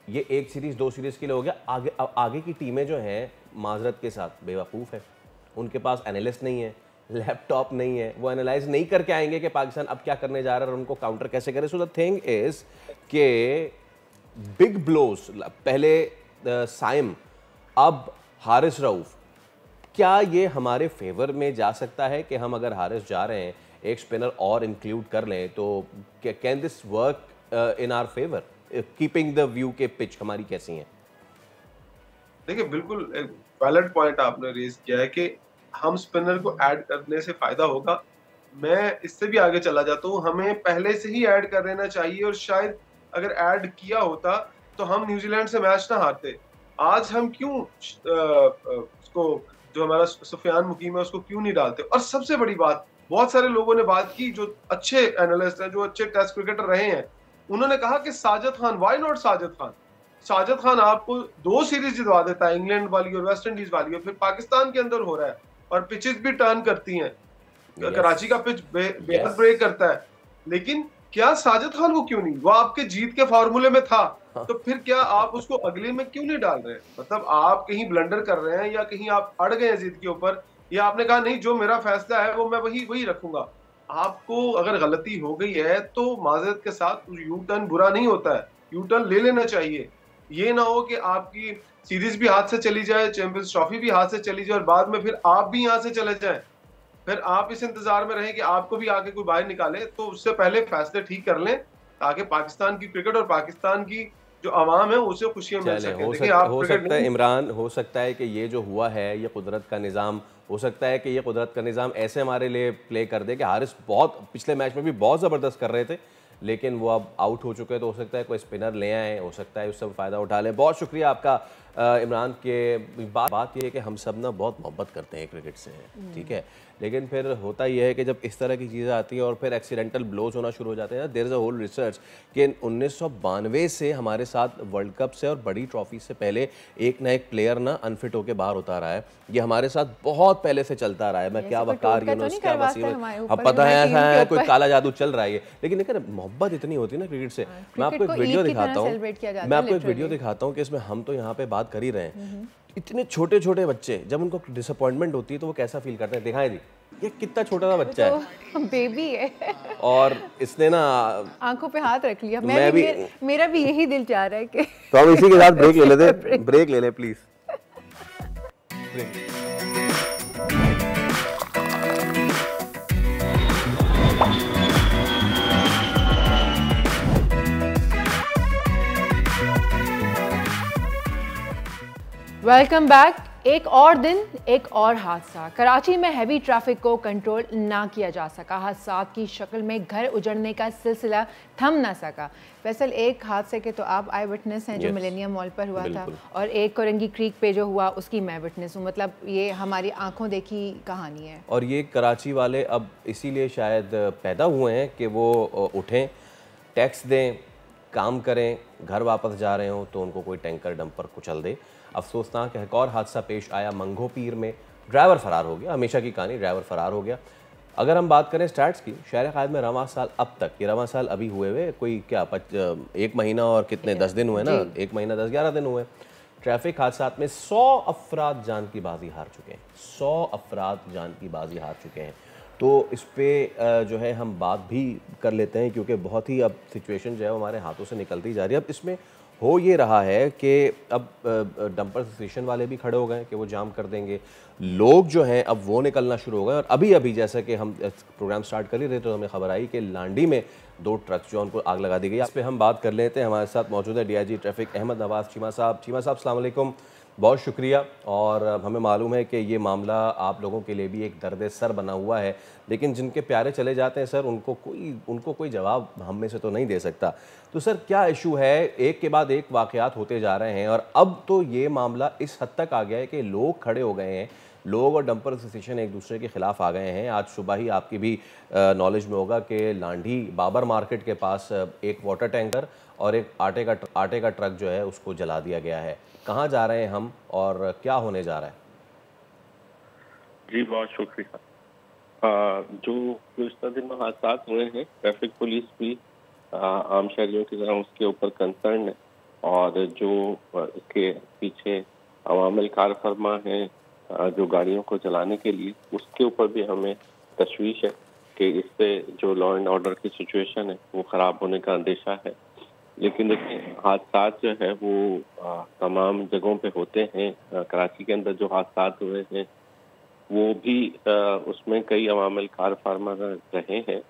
ये एक सीरीज़ 2 सीरीज़ के लिए हो गया। आगे की टीमें जो हैं माजरत के साथ बेवकूफ़ है, उनके पास एनालिस्ट नहीं है, लैपटॉप नहीं है, वो एनालाइज नहीं करके आएंगे कि पाकिस्तान अब क्या करने जा रहा है और उनको काउंटर कैसे करें। सो द थिंग इज़ कि बिग ब्लोज, पहले साइम, अब हारिस रऊफ, क्या ये हमारे फेवर में जा सकता है कि हम अगर हारिस जा रहे हैं एक स्पिनर और इंक्लूड कर लें तो can this work in our favour, keeping the view के पिच हमारी कैसी हैं? देखिए, बिल्कुल एक वैलिड पॉइंट आपने रेज किया है कि हम स्पिनर को ऐड करने से फायदा होगा। मैं इससे भी आगे चला जाता हूँ, हमें पहले से ही ऐड कर देना चाहिए, और शायद अगर ऐड किया होता तो हम न्यूजीलैंड से मैच ना हारते। आज हम क्यों उसको, जो हमारा सुफियान मुकीम है, उसको क्यों नहीं डालते? और सबसे बड़ी बात, बहुत सारे लोगों ने बात की, जो अच्छे एनालिस्ट हैं, जो अच्छे टेस्ट क्रिकेटर रहे हैं, उन्होंने कहा कि साजिद खान, व्हाई नॉट साजिद खान? साजिद खान आपको 2 सीरीज जितवा देता है, इंग्लैंड वाली और वेस्ट इंडीज वाली, और फिर पाकिस्तान के अंदर हो रहा है, और पिचेस भी टर्न करती हैं। कराची का पिच बेहद ब्रेक करता है, लेकिन क्या साजिद खान को क्यों नहीं? वो आपके जीत के फार्मूले में था, तो फिर क्या आप उसको अगले में क्यों नहीं डाल रहे? मतलब आप कहीं ब्लंडर कर रहे हैं, या कहीं आप अड़ गए हैं जिद के ऊपर, या आपने कहा नहीं, जो मेरा फैसला है वो मैं वही रखूंगा। आपको अगर गलती हो गई है तो माजरत के साथ यू टर्न बुरा नहीं होता है, यू टर्न ले लेना चाहिए। ये ना हो कि आपकी सीरीज भी हाथ से चली जाए, चैंपियंस ट्रॉफी भी हाथ से चली जाए, और बाद में फिर आप भी यहाँ से चले जाएं, फिर आप इस इंतजार में रहें कि आपको भी आके कोई बाहर निकाले। तो उससे पहले फैसले ठीक कर लें, ताकि पाकिस्तान की क्रिकेट और पाकिस्तान की जो आवाम है उसे खुशियां मिल सके। हो सकता है इमरान, हो सकता है कि ये जो हुआ है ये कुदरत का निज़ाम, हो सकता है कि ये कुदरत का निज़ाम ऐसे हमारे लिए प्ले कर दे कि हारिस बहुत पिछले मैच में भी बहुत ज़बरदस्त कर रहे थे, लेकिन वो अब आउट हो चुके हैं, तो हो सकता है कोई स्पिनर ले आए, हो सकता है उससे फ़ायदा उठा लें। बहुत शुक्रिया आपका इमरान के। बात ये है कि हम सब ना बहुत मोहब्बत करते हैं क्रिकेट से, ठीक है, लेकिन फिर होता यह है कि जब इस तरह की चीज़ें आती हैं और फिर एक्सीडेंटल ब्लोज होना शुरू हो जाते हैं। There is a whole research कि 1992 से हमारे साथ वर्ल्ड कप से और बड़ी ट्रॉफी से पहले एक ना एक प्लेयर ना अनफिट होकर बाहर होता रहा है। ये हमारे साथ बहुत पहले से चलता रहा है। मैं क्या वकार, क्या वसीम, अब पता है ऐसा है कोई काला जादू चल रहा है, लेकिन मोहब्बत इतनी होती है ना क्रिकेट से। मैं आपको एक वीडियो दिखाता हूँ कि इसमें हम तो यहाँ पे बात कर ही रहे हैं, इतने छोटे छोटे बच्चे जब उनको डिसअपॉइंटमेंट होती है तो वो कैसा फील करते हैं। दिखाएं दी, ये कितना छोटा सा बच्चा है, बेबी है, और इसने ना आंखों पे हाथ रख लिया। मेरा भी यही दिल चाह रहा है कि तो हम इसी के साथ ब्रेक ले लेते, ब्रेक ले ले प्लीज। Welcome back. एक और दिन, एक और हादसा। कराची में हैवी ट्रैफिक को कंट्रोल ना किया जा सका। हादसात की शक्ल में घर उजड़ने का सिलसिला थम ना सका। फैसल, एक हादसे के तो आप आई विटनेस हैं, जो मिलेनियम मॉल पर हुआ था, और एक कोरंगी क्रीक पे जो हुआ उसकी मैं विटनेस हूँ। मतलब ये हमारी आंखों देखी कहानी है। और ये कराची वाले अब इसीलिए शायद पैदा हुए हैं कि वो उठें, टैक्स दें, काम करें, घर वापस जा रहे हो तो उनको कोई टैंकर डंपर कुचल दे। अफसोसनाक एक और हादसा पेश आया मंगो पीर में, ड्राइवर फरार हो गया। हमेशा की कहानी, ड्राइवर फरार हो गया। अगर हम बात करें स्टार्ट्स की, शहर क़ायद में रवां साल अब तक, ये रवां साल अभी हुए हुए कोई क्या 1 महीना और कितने 10 दिन हुए ना, 1 महीना 10-11 दिन हुए। ट्रैफिक हादसात में 100 अफराद जान की बाजी हार चुके हैं, 100 अफराद जान की बाजी हार चुके हैं। तो इस पर जो है हम बात भी कर लेते हैं, क्योंकि बहुत ही अब सिचुएशन जो है हमारे हाथों से निकलती जा रही है। अब इसमें हो ये रहा है कि अब डंपर एसोसिएशन वाले भी खड़े हो गए कि वो जाम कर देंगे, लोग जो हैं अब वो निकलना शुरू हो गए। और अभी अभी जैसा कि हम प्रोग्राम स्टार्ट कर ही रहे तो हमें खबर आई कि लांडी में 2 ट्रक जो उनको आग लगा दी गई। इस पर हम बात कर लेते हैं। हमारे साथ मौजूद है DIG ट्रैफिक अहमद नवाज चीमा साहब। चीमा साहब अस्सलाम वालेकुम, बहुत शुक्रिया। और हमें मालूम है कि ये मामला आप लोगों के लिए भी एक दर्द सर बना हुआ है, लेकिन जिनके प्यारे चले जाते हैं सर उनको कोई जवाब हम में से तो नहीं दे सकता। तो सर क्या इशू है? एक के बाद एक वाक़यात होते जा रहे हैं और अब तो ये मामला इस हद तक आ गया है कि लोग खड़े हो गए हैं, लोग और डंपर एसोसिएशन एक दूसरे के खिलाफ आ गए हैं। आज सुबह ही आपकी भी नॉलेज में होगा कि लांडी बाबर मार्केट के पास एक वाटर टैंकर और एक आटे का ट्रक जो है उसको जला दिया गया है। कहाँ जा रहे हैं हम और क्या होने जा रहा है? जी बहुत शुक्रिया। जो पिछले दिन में हादसा हुए हैं, ट्रैफिक पुलिस भी आम शहरियों की तरह उसके ऊपर कंसर्न है और जो इसके पीछे अवामिल कार फरमा है जो गाड़ियों को चलाने के लिए, उसके ऊपर भी हमें तशवीश है कि इससे जो लॉ एंड ऑर्डर की सिचुएशन है वो ख़राब होने का अंदेशा है। लेकिन देखिए हादसा जो है वो तमाम जगहों पे होते हैं। कराची के अंदर जो हादसा हुए हैं वो भी उसमें कई अवामिल कार फार्मा रहे हैं।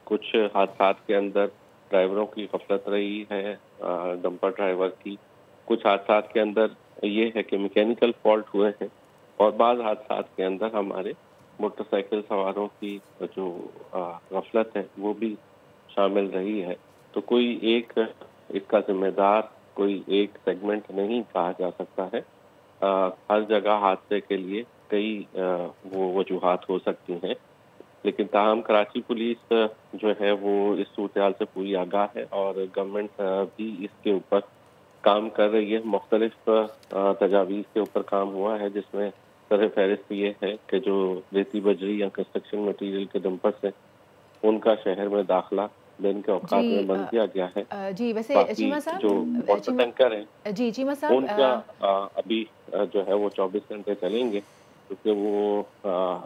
कुछ हादसा के अंदर ड्राइवरों की गफलत रही है, डंपर ड्राइवर की। कुछ हादसा के अंदर ये है कि मैकेनिकल फॉल्ट हुए हैं और बाद हादसा के अंदर हमारे मोटरसाइकिल सवारों की जो गफलत है वो भी शामिल रही है। तो कोई एक इसका जिम्मेदार कोई एक सेगमेंट नहीं कहा जा सकता है। हर जगह हादसे के लिए कई वो वजूहात हो सकती हैं, लेकिन ताहम कराची पुलिस जो है वो इस सूरत से पूरी आगाह है और गवर्नमेंट भी इसके ऊपर काम कर रही है। मुख्तलिफ तजावीज़ के ऊपर काम हुआ है जिसमें सर फहरिस्त ये है कि जो रेती बजरी या कंस्ट्रक्शन मटीरियल के डंपर से उनका शहर में दाखिला दिन के औकात में बंद किया गया है। जी वैसे चीमा साहब जो वाटर टैंकर है जी चीमा साहब उनका अभी जो है वो 24 घंटे चलेंगे क्योंकि वो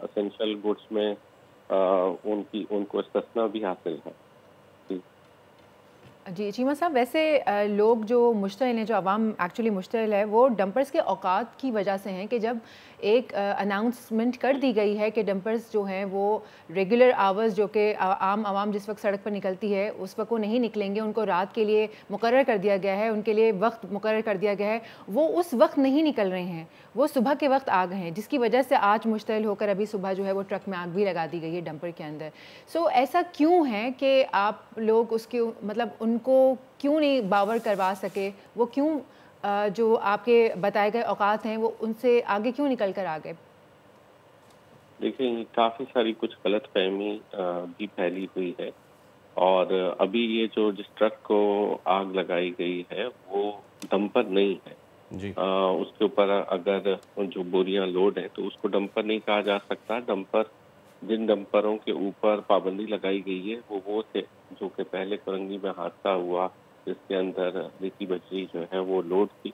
एसेंशियल गुड्स में उनको इस्तिस्ना भी हासिल है। जी चीमा साहब, वैसे लोग जो मुश्तइल हैं, जो आवाम एक्चुअली मुश्तइल है, वो डंपर्स के औकात की वजह से हैं कि जब एक अनाउंसमेंट कर दी गई है कि डंपर्स जो हैं वो रेगुलर आवर्स जो कि आम आवाम जिस वक्त सड़क पर निकलती है उस वक्त वो नहीं निकलेंगे, उनको रात के लिए मुकर्रर कर दिया गया है, उनके लिए वक्त मुकर्रर कर दिया गया है, वो उस वक्त नहीं निकल रहे हैं, वो सुबह के वक्त आ गए हैं, जिसकी वजह से आज मुश्तइल होकर अभी सुबह जो है वो ट्रक में आग भी लगा दी गई है डंपर के अंदर। सो ऐसा क्यों है कि आप लोग उसके मतलब उनको क्यों नहीं बावर करवा सके? वो क्यों जो आपके बताए गए औकात हैं वो उनसे आगे क्यों निकल कर आ गए? देखिए काफ़ी सारी कुछ गलत फहमी भी फैली हुई है और अभी ये जो जिस ट्रक को आग लगाई गई है वो डंपर नहीं है जी। उसके ऊपर अगर जो बोरियां लोड है तो उसको डंपर नहीं कहा जा सकता। डंपर जिन डंपरों के ऊपर पाबंदी लगाई गई है वो थे जो कि पहले कोरंगी में हादसा हुआ जिसके अंदर रेती बजरी जो है वो लोड थी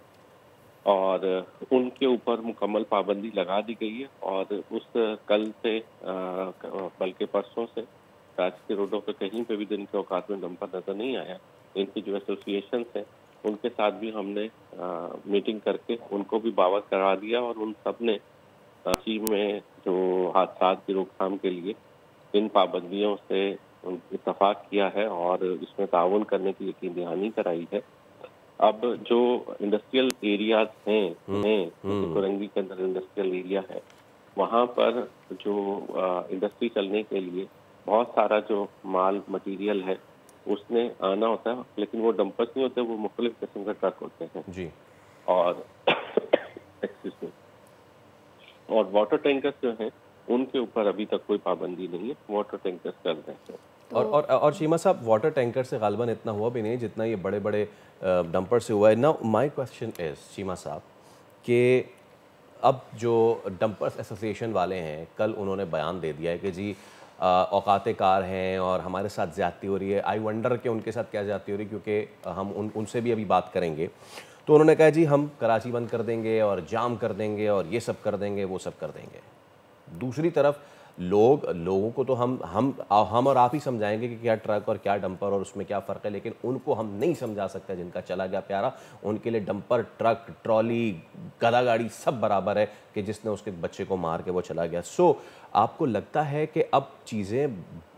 और उनके ऊपर मुकम्मल पाबंदी लगा दी गई है और उस कल से बल्कि परसों से कराची के रोडों पे कहीं पे भी दिन के औकात में डंपर नजर नहीं आया। इनकी जो एसोसिएशन है उनके साथ भी हमने मीटिंग करके उनको भी बावर करा दिया और उन सब ने कराची में जो हादसा की रोकथाम के लिए इन पाबंदियों से इत्तफाक किया है और इसमें ताउन करने की यकीन दहानी कराई है। अब जो इंडस्ट्रियल एरियाज हैं कोरंगी के अंदर इंडस्ट्रियल एरिया है, वहाँ पर जो इंडस्ट्री चलने के लिए बहुत सारा जो माल मटेरियल है उसने आना होता है, लेकिन वो डंपर्स नहीं होते, वो मुख्तलिफ किस्म के ट्रक होते हैं जी। और और वाटर टैंकर्स जो हैं उनके ऊपर अभी तक कोई पाबंदी नहीं है, वाटर टैंकर्स चल रहे हैं। और शीमा साहब, वाटर टैंकर से गालिबन इतना हुआ भी नहीं जितना ये बड़े बड़े डंपर से हुआ है। नाउ माय क्वेश्चन इज शीमा साहब कि अब जो डंपर्स एसोसिएशन वाले हैं, कल उन्होंने बयान दे दिया है कि जी औकात कार हैं और हमारे साथ ज़्यादती हो रही है। आई वंडर कि उनके साथ क्या ज़्यादती हो रही है, क्योंकि हम उनसे भी अभी बात करेंगे। तो उन्होंने कहा जी हम कराची बंद कर देंगे और जाम कर देंगे और ये सब कर देंगे, वो सब कर देंगे। दूसरी तरफ लोगों को तो हम और आप ही समझाएंगे कि क्या ट्रक और क्या डंपर और उसमें क्या फ़र्क है, लेकिन उनको हम नहीं समझा सकते जिनका चला गया प्यारा। उनके लिए डंपर, ट्रक, ट्रॉली, गधा गाड़ी सब बराबर है कि जिसने उसके बच्चे को मार के वो चला गया। सो आपको लगता है कि अब चीज़ें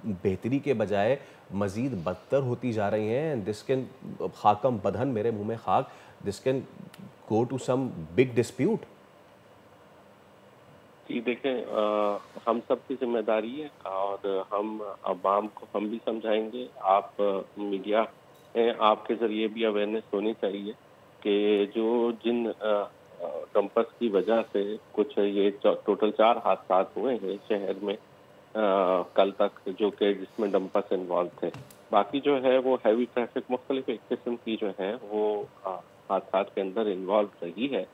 बेहतरी के बजाय मज़ीद बदतर होती जा रही हैं? दिस कैन, खाकम बदहन, मेरे मुंह में खाक, this can go to some big dispute. जी देखें, हम सब की जिम्मेदारी है और हम अवाम को हम भी समझाएंगे। आप मीडिया हैं, आपके ज़रिए भी अवेयरनेस होनी चाहिए कि जिन डंपर्स की वजह से कुछ ये टोटल 4 हादसा हुए हैं शहर में कल तक, जो कि जिसमें डंपर्स इन्वॉल्व थे। बाकी जो है वो हैवी ट्रैफिक मुख्तलिफ एक किस्म की जो है वो हादसा के अंदर इन्वॉल्व रही है।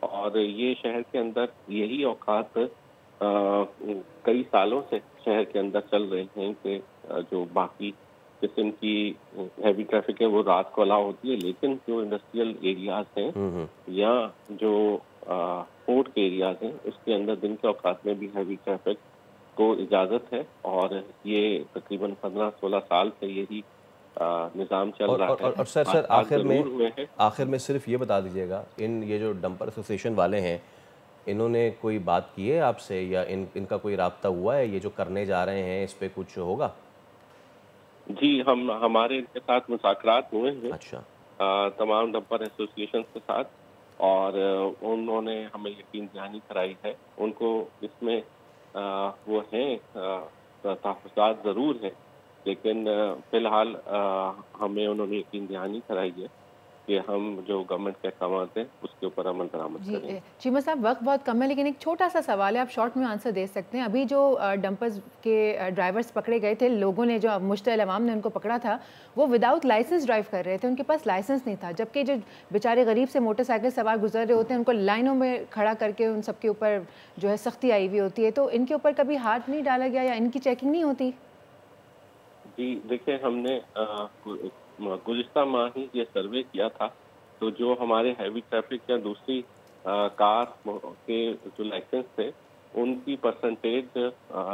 और ये शहर के अंदर यही औकात कई सालों से शहर के अंदर चल रहे हैं कि जो बाकी किस्म की हैवी ट्रैफिक है वो रात को अलाउ होती है, लेकिन जो इंडस्ट्रियल एरियाज हैं या जो पोर्ट के एरियाज हैं उसके अंदर दिन के औकात में भी हैवी ट्रैफिक को इजाज़त है। और ये तकरीबन 15-16 साल से यही निज़ाम चल रहा है। और सर आखिर में सिर्फ ये बता दीजिएगा, ये जो डंपर एसोसिएशन वाले हैं, इन्होंने कोई बात की है आपसे या इनका कोई राब्ता हुआ है? ये जो करने जा रहे हैं इस पे कुछ होगा? जी, हमारे इनके साथ मुज़ाकरात हुए हैं। अच्छा। तमाम डंपर एसोसिएशन के साथ, और उन्होंने हमें यकीन दहानी कराई है। उनको इसमें वो हैं तहफ़्फ़ुज़ात ज़रूर हैं, लेकिन फ़िलहाल हमें उन्होंने यकीन दहानी कराई है कि हम जो गवर्नमेंट के अहकाम हैं उसके ऊपर अमल दरामद करेंगे। चीमा साहब, वक्त बहुत कम है, लेकिन एक छोटा सा सवाल है, आप शॉर्ट में आंसर दे सकते हैं। अभी जो डंपर्स के ड्राइवर्स पकड़े गए थे, लोगों ने, जो मुश्तइल अवाम ने उनको पकड़ा था, वो विदाउट लाइसेंस ड्राइव कर रहे थे, उनके पास लाइसेंस नहीं था। जबकि जो बेचारे गरीब से मोटरसाइकिल सवार गुजर रहे होते हैं, उनको लाइनों में खड़ा करके उन सबके ऊपर जो है सख्ती आई हुई होती है। तो इनके ऊपर कभी हाथ नहीं डाला गया या इनकी चेकिंग नहीं होती? जी देखिए, हमने गुज़िश्ता माह ही ये सर्वे किया था, तो जो हमारे हैवी ट्रैफिक या दूसरी कार के जो लाइसेंस थे उनकी परसेंटेज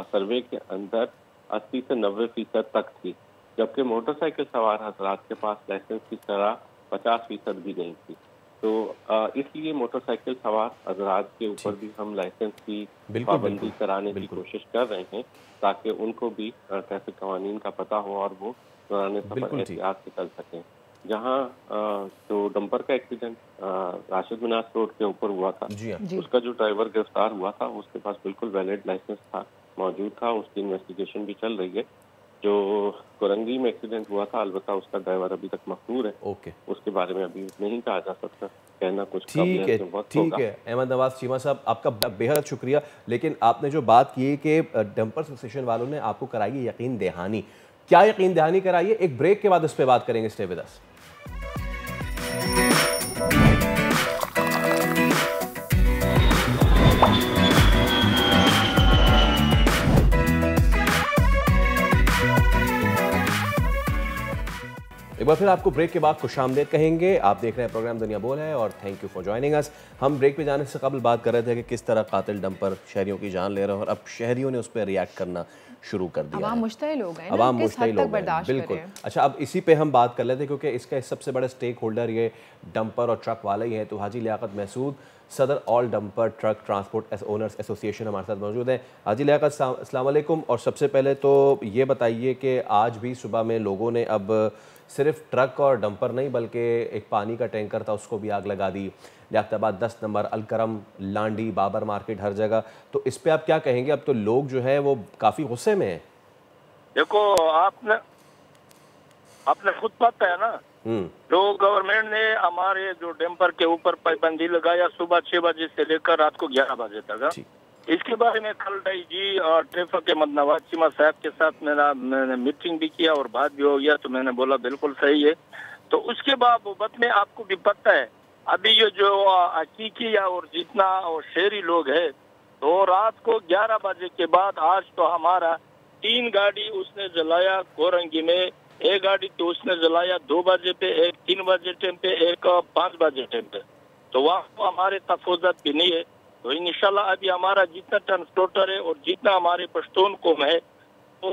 सर्वे के अंदर 80 से 90% तक थी, जबकि मोटरसाइकिल सवार हजरात के पास लाइसेंस की शरह 50% भी नहीं थी। तो इसलिए मोटरसाइकिल सवार हजरात के ऊपर भी हम लाइसेंस की पाबंदी कराने की कोशिश कर रहे हैं, ताकि उनको भी ट्रैफिक कवानीन का पता हो और वो दौरान सफर एहतियात से चल सकें। जहाँ जो डंपर का एक्सीडेंट राशिद मिनास रोड के ऊपर हुआ था, उसका जो ड्राइवर गिरफ्तार हुआ था उसके पास बिल्कुल वैलिड लाइसेंस था, मौजूद था, उसकी इन्वेस्टिगेशन भी चल रही है। जो कोरंगी में एक्सीडेंट हुआ था, अलबत्ता उसका ड्राइवर अभी तक मकरूर है, उसके बारे में अभी नहीं कहा जा सकता, कहना कुछ ठीक है। अहमद नवाज चीमा साहब, आपका बेहद शुक्रिया। लेकिन आपने जो बात की कि डंपर एसोसिएशन वालों ने आपको कराई है यकीन दहानी, क्या यकीन दहानी कराइए? एक ब्रेक के बाद इस पे बात करेंगे। Stay with us. एक बार फिर आपको ब्रेक के बाद खुशामदीद कहेंगे। आप देख रहे हैं प्रोग्राम दुनिया बोल है और thank you for joining us. हम ब्रेक पे जाने से कबल बात कर रहे थे कि किस तरह कातिल डंपर शहरियों की जान ले रहा है और अब शहरियों ने उस पर रिएक्ट करना शुरू कर दिया है। मुश्तइल हो गए, अवाम मुश्तइल हो गए, बिल्कुल। अच्छा, अब इसी पे हम बात कर लेते हैं क्योंकि इसका सबसे बड़े स्टेक होल्डर ये डंपर और ट्रक वाले ही हैं। तो हाजी लियाकत महसूद, सदर all dumper truck transport owners association, हमारे साथ मौजूद हैं। हाजी लियाकत, अस्सलाम वालेकुम। और सबसे पहले तो ये बताइए कि आज भी सुबह में लोगों ने अब सिर्फ ट्रक और डंपर नहीं बल्कि एक पानी का टैंकर था उसको भी आग लगा दी। लियाकताबाद 10 नंबर, अलकरम, लांडी, बाबर मार्केट, हर जगह। तो इस पे आप क्या कहेंगे? अब तो लोग जो है वो काफ़ी गुस्से में हैं। देखो, आपने खुद पता है ना, जो गवर्नमेंट ने हमारे जो डंपर के ऊपर पाबंदी लगाया सुबह 6 बजे से लेकर रात को 11 बजे तक, इसके बारे में कल डीजी और ट्रैफिक के नवाज चीमा साहब के साथ मैंने मीटिंग भी किया और बात भी हो गया, तो मैंने बोला बिल्कुल सही है। तो उसके बाबत में आपको भी पता है, अभी ये जो हकीकी और जितना और शहरी लोग है, तो रात को 11 बजे के बाद आज तो हमारा 3 गाड़ी उसने जलाया कोरंगी में, एक गाड़ी तो उसने जलाया 2 बजे पे, एक 3 बजे टाइम पे, एक 5 बजे टाइम पे। तो वहाँ हमारे तफावत भी नहीं है। तो इंशाल्लाह अभी हमारा जितना ट्रांसपोर्टर है और जितना हमारे पश्तून कौम है तो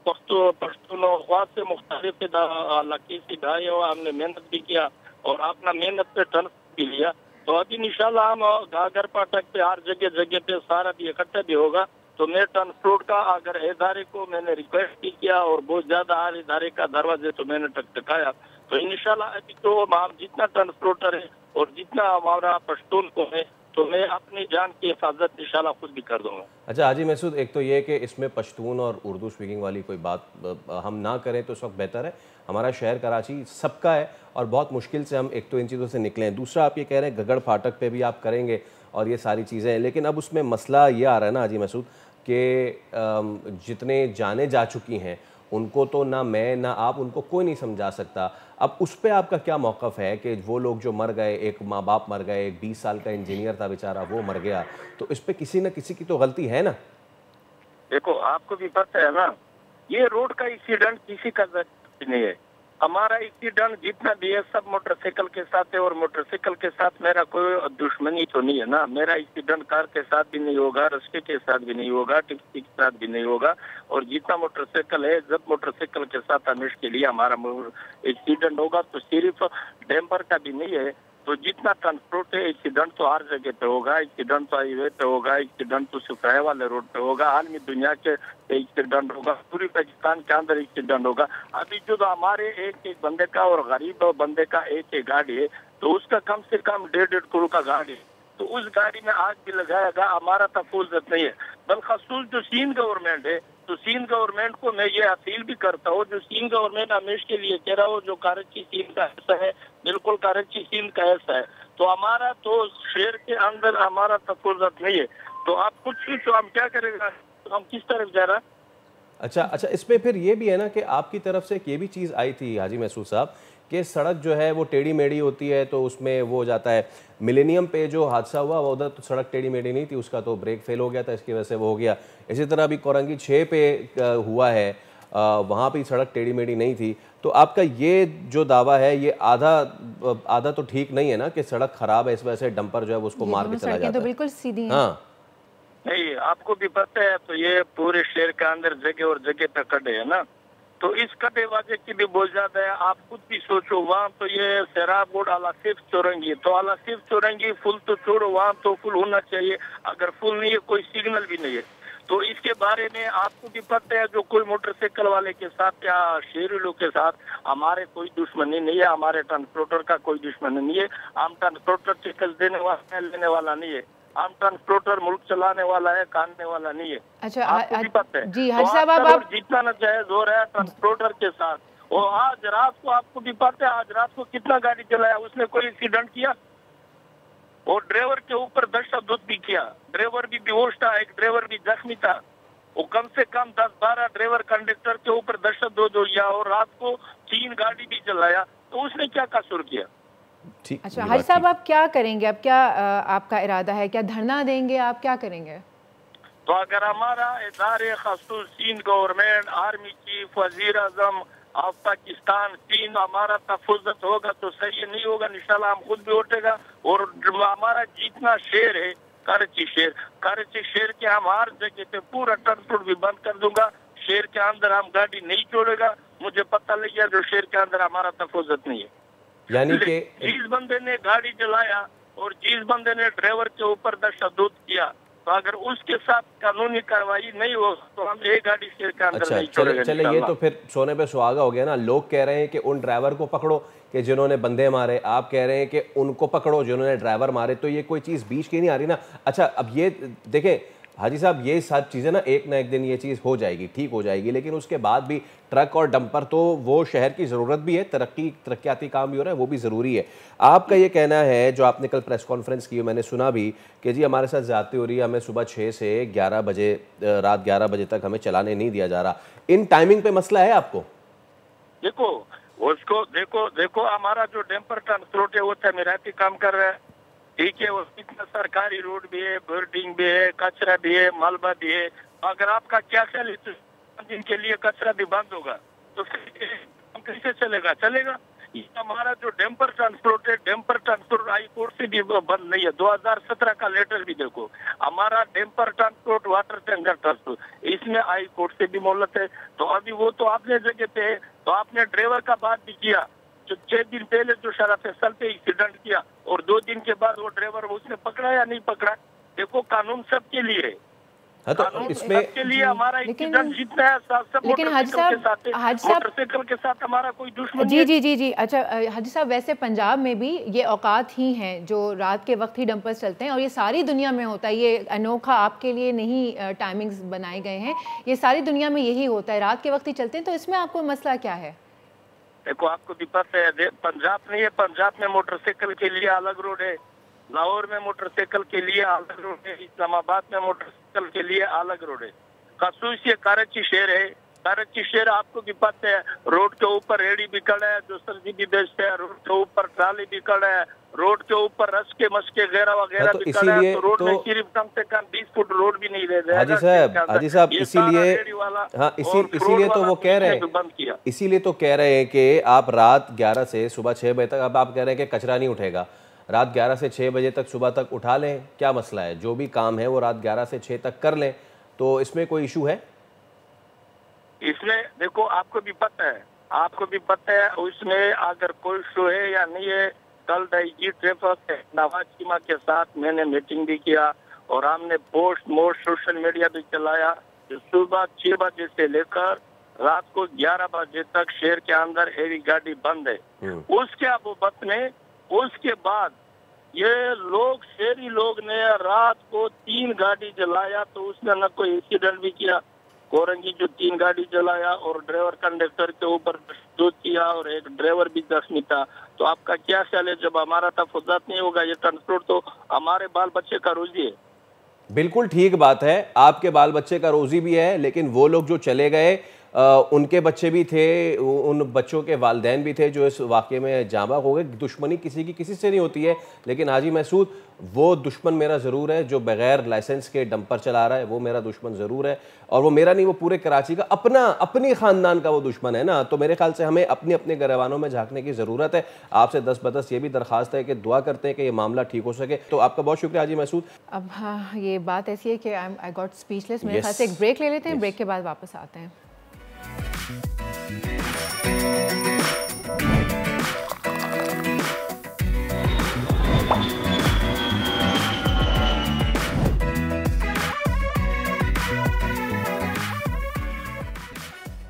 पश्तूनख्वा से मुख्तलिफ इलाके से गए और हमने मेहनत भी किया और अपना मेहनत पे ट्रांसपोर्ट भी लिया। तो अभी इंशाल्लाह हम गागर पाठक पे हर जगह पे सारा भी इकट्ठा भी होगा। तो मैं ट्रांसपोर्ट का अगर इदारे को मैंने रिक्वेस्ट भी किया और बहुत ज्यादा हर इदारे का दरवाजे तो मैंने टकटकाया। तो इंशाल्लाह अभी तो हम जितना ट्रांसपोर्टर है और जितना हमारा पश्तून को है तो मैं अपनी जान की हिफाजत इंशाल्लाह खुद भी कर दूंगा। अच्छा हाजी मसूद, एक तो ये कि इसमें पश्तून और उर्दू स्पीकिंग वाली कोई बात हम ना करें तो इस वक्त बेहतर है। हमारा शहर कराची सबका है और बहुत मुश्किल से हम एक तो इन चीज़ों से निकले हैं। दूसरा, आप ये कह रहे हैं गगड़ फाटक पे भी आप करेंगे और ये सारी चीज़ें हैं, लेकिन अब उसमें मसला ये आ रहा है ना हाजी मसूद कि जितने जाने जा चुकी हैं उनको तो ना मैं ना आप, उनको कोई नहीं समझा सकता। अब उस पर आपका क्या मौक़िफ़ है कि वो लोग जो मर गए, एक माँ बाप मर गए, एक 20 साल का इंजीनियर था बेचारा वो मर गया, तो इस पर किसी न किसी की तो गलती है ना? देखो आपको भी पता है ना, ये रोड का एक्सीडेंट किसी का नहीं है। हमारा एक्सीडेंट जितना भी है सब मोटरसाइकिल के साथ है और मोटरसाइकिल के साथ मेरा कोई दुश्मनी तो नहीं है ना। मेरा एक्सीडेंट कार के साथ भी नहीं होगा, रस्ते के साथ भी नहीं होगा, टैक्सी के साथ भी नहीं होगा। और जितना मोटरसाइकिल है, जब मोटरसाइकिल के साथ हमेशा के लिए हमारा एक्सीडेंट होगा तो सिर्फ डैम्पर का भी नहीं है। तो जितना ट्रांसपोर्ट है एक्सीडेंट तो हर जगह पे होगा, एक्सीडेंट तो हाईवे पे होगा, एक्सीडेंट तो सिफाही वाले रोड पे होगा, आलमी दुनिया के एक्सीडेंट होगा, पूरी पाकिस्तान के अंदर एक्सीडेंट होगा। अभी जो तो हमारे एक बंदे का और गरीब बंदे का एक गाड़ी है तो उसका कम से कम 1.5 करोड़ का गाड़ी है, तो उस गाड़ी में आग भी लगाएगा, हमारा तफूजत नहीं है। बलखसूस जो सिंध गवर्नमेंट है तो सिंध गवर्नमेंट को मैं ये अपील भी करता हूँ, जो सिंध गवर्नमेंट हमेशा के लिए कह रहा हो जो कराची सिंध का हिस्सा है, बिल्कुल कराची सिंध का हिस्सा है, तो हमारा तो शहर के अंदर हमारा तफूजत नहीं है। तो आप कुछ सोचो हम क्या करेगा, तो हम किस तरफ जा रहा है। अच्छा, इसमें फिर ये भी है ना कि आपकी तरफ से ये भी चीज़ आई थी हाजी महसूद साहब कि सड़क जो है वो टेढ़ी मेढ़ी होती है, तो उसमें वो जाता है। मिलेनियम पे जो हादसा हुआ वो उधर तो सड़क टेढ़ी मेढ़ी नहीं थी, उसका तो ब्रेक फेल हो गया था, इसकी वजह से वो हो गया। इसी तरह अभी कोरंगी 6 पे हुआ है, वहाँ पे सड़क टेढ़ी मेढ़ी नहीं थी। तो आपका ये जो दावा है ये आधा तो ठीक नहीं है ना कि सड़क खराब है इस वजह से डंपर जो है वो उसको मार के चला जाता है। तो बिल्कुल सीधी है। हाँ नहीं, आपको भी पता है तो ये पूरे शहर के अंदर जगह और जगह पे खड्डे है ना, तो इस कटेबाजी की भी बहुत ज्यादा है। आप खुद भी सोचो, वहाँ तो ये शराब बोर्ड आलासिफ चौरंगी, तो आलासिफ चौरंगी फुल तो छोड़ो, वहाँ तो फुल होना चाहिए, अगर फुल नहीं है कोई सिग्नल भी नहीं है। तो इसके बारे में आपको भी पता है जो कोई मोटरसाइकिल वाले के साथ या शहरी लोग के साथ हमारे कोई दुश्मनी नहीं है, हमारे ट्रांसपोर्टर का कोई दुश्मनी नहीं है। हम ट्रांसपोर्टर टिकट देने वाला लेने वाला नहीं है, हम ट्रांसपोर्टर मुल्क चलाने वाला है, काटने वाला नहीं है। अच्छा आपको भी पता है जी हर साहब, आप जितना न जायज हो रहा है ट्रांसपोर्टर के साथ। और आज रात को आपको भी पता है, आज रात को कितना गाड़ी चलाया, उसने कोई एक्सीडेंट किया? और ड्राइवर के ऊपर तशद्दुद भी किया, ड्राइवर भी बेहोश था, एक ड्राइवर भी जख्मी था। वो कम से कम 10-12 ड्राइवर कंडक्टर के ऊपर तशद्दुद हो गया और रात को 3 गाड़ी भी चलाया, तो उसने क्या कसूर किया? अच्छा हाजी साहब, आप क्या करेंगे? अब क्या आपका इरादा है? क्या धरना देंगे? आप क्या करेंगे? तो अगर हमारा इदारे खासूस सिंध गवर्नमेंट, आर्मी चीफ, वजीर आजम ऑफ पाकिस्तान सिंध हमारा तफुजत होगा तो सही नहीं होगा, इंशाल्लाह हम खुद भी उठेगा। और हमारा जितना शहर है कराची शहर के हम हर जगह पे पूरा ट्रांसपोर्ट भी बंद कर दूंगा। शहर के अंदर हम गाड़ी नहीं छोड़ेगा, मुझे पता लग गया जो शहर के अंदर हमारा तफुजत नहीं है। यानी कि जिस बंदे ने गाड़ी चलाया और जिस बंदे ने ड्राइवर के ऊपर तशद्दुद किया, तो अगर उसके साथ कानूनी कार्रवाई नहीं हो तो हम एक गाड़ी शहर के अंदर नहीं छोड़ेंगे। चले ये तो फिर सोने पे सुहागा हो गया ना। लोग कह रहे हैं कि उन ड्राइवर को पकड़ो कि जिन्होंने बंदे मारे, आप कह रहे हैं कि उनको पकड़ो जिन्होंने ड्राइवर मारे, तो ये कोई चीज़ बीच की नहीं आ रही ना। अच्छा अब ये देखें हाजी साहब, ये सब चीज़ें ना एक दिन ये चीज़ हो जाएगी, ठीक हो जाएगी, लेकिन उसके बाद भी ट्रक और डंपर तो वो शहर की ज़रूरत भी है, तरक्याती काम भी हो रहा है, वो भी ज़रूरी है। आपका ये कहना है, जो आपने कल प्रेस कॉन्फ्रेंस की मैंने सुना भी कि जी हमारे साथ ज़्यादती हो रही है, हमें सुबह 6 से 11 बजे रात 11 बजे तक हमें चलाने नहीं दिया जा रहा, इन टाइमिंग पे मसला है आपको? देखो उसको देखो हमारा जो डैम्पर ट्रांसपोर्ट है वो तमीराती काम कर रहा है, ठीक है। वो कितना सरकारी रोड भी है, बिल्डिंग भी है, कचरा भी है, मलबा भी है। अगर आपका क्या ख्याल है तो जिनके लिए कचरा भी बंद होगा तो फिर कैसे चलेगा? ये हमारा जो डैम्पर ट्रांसपोर्ट है, डैम्पर ट्रांसपोर्ट हाई कोर्ट से भी बंद नहीं है। 2017 का लेटर भी देखो, हमारा damper transport water tanker transport, इसमें हाई कोर्ट से भी मोहलत है। तो अभी वो तो आपने जगह पे है, तो आपने ड्राइवर का बात भी किया, जो 6 दिन पहले जो शराब फैसल पे एक्सीडेंट किया और 2 दिन के बाद वो ड्राइवर उसने पकड़ा या नहीं पकड़ा। देखो कानून सबके लिए है। हाँ, तो इसमें सबके लिए हमारा एक्सीडेंट जितना है सब मोटरसाइकिल के साथ हमारा कोई दुश्मन जी। अच्छा हाजी साहब, वैसे पंजाब में भी ये औकात ही हैं जो रात के वक्त ही डंपर्स चलते हैं और ये सारी दुनिया में होता है। ये अनोखा आपके लिए नहीं टाइमिंग्स बनाए गए हैं, ये सारी दुनिया में यही होता है, रात के वक्त ही चलते हैं। तो इसमें आपको मसला क्या है? देखो आपको भी पता है, पंजाब नहीं है, पंजाब में मोटरसाइकिल के लिए अलग रोड है, लाहौर में मोटरसाइकिल के लिए अलग रोड है, इस्लामाबाद में मोटरसाइकिल के लिए अलग रोड है। खसूसियत कराची शहर है, कराची शहर आपको भी पता है, रोड के ऊपर रेडी भी खड़ा है जो सब्जी भी बेचते हैं, रोड के ऊपर ट्राली भी खड़ा है, रोड के ऊपर रस्के मस्के वगैरह वगैरह भी खड़ा है। तो रोड में सिर्फ कम से कम 20 फुट रोड भी नहीं रह जाएगा। हाजी साहब इसीलिए तो वो कह रहे हैं, इसीलिए तो कह रहे हैं कि आप रात 11 से सुबह 6 बजे तक, अब आप कह रहे हैं कि कचरा नहीं उठेगा, रात 11 से 6 बजे तक सुबह तक उठा लें, क्या मसला है? जो भी काम है वो रात 11 से 6 तक कर लें, तो इसमें कोई इशू है? इसमें देखो आपको भी पता है उसमें अगर कोई इशू है या नहीं है। कल डीजी ट्रैफिक नवाज चीमा के साथ मैंने मीटिंग भी किया और हमने पोस्ट सोशल मीडिया भी चलाया। सुबह 6 बजे से लेकर रात को 11 बजे तक शहर के अंदर हेवी गाड़ी बंद है। उसके बाद ये लोग शहरी लोग ने रात को 3 गाड़ी जलाया, तो उसने न कोई एक्सीडेंट भी किया। कोरंगी जो 3 गाड़ी जलाया और ड्राइवर कंडक्टर के ऊपर विस्फोट किया और एक ड्राइवर भी जख्मी था। तो आपका क्या ख्याल है, जब हमारा तहफ़्फ़ुज़ात नहीं होगा ये ट्रांसपोर्ट, तो हमारे बाल बच्चे का रोजी है। बिल्कुल ठीक बात है, आपके बाल बच्चे का रोजी भी है, लेकिन वो लोग जो चले गए उनके बच्चे भी थे, उन बच्चों के वालिदैन भी थे जो इस वाक़े में जाँ बाग हो गए। दुश्मनी किसी की किसी से नहीं होती है, लेकिन हाजी मसूद वो दुश्मन मेरा ज़रूर है जो बग़ैर लाइसेंस के डंपर चला रहा है, वो मेरा दुश्मन ज़रूर है। और वो मेरा नहीं, वो पूरे कराची का अपनी ख़ानदान का वो दुश्मन है ना। तो मेरे ख्याल से हमें अपने गिरवानों में झांकने की ज़रूरत है। आपसे 10 बदस ये भी दरख्वास्त है कि दुआ करते हैं कि ये मामला ठीक हो सके। तो आपका बहुत शुक्रिया हाजी मसूद। अब हाँ, ये बात ऐसी है कि आई गॉट स्पीचलेस। मेरे ख्याल से एक ब्रेक ले लेते हैं, ब्रेक के बाद वापस आते हैं।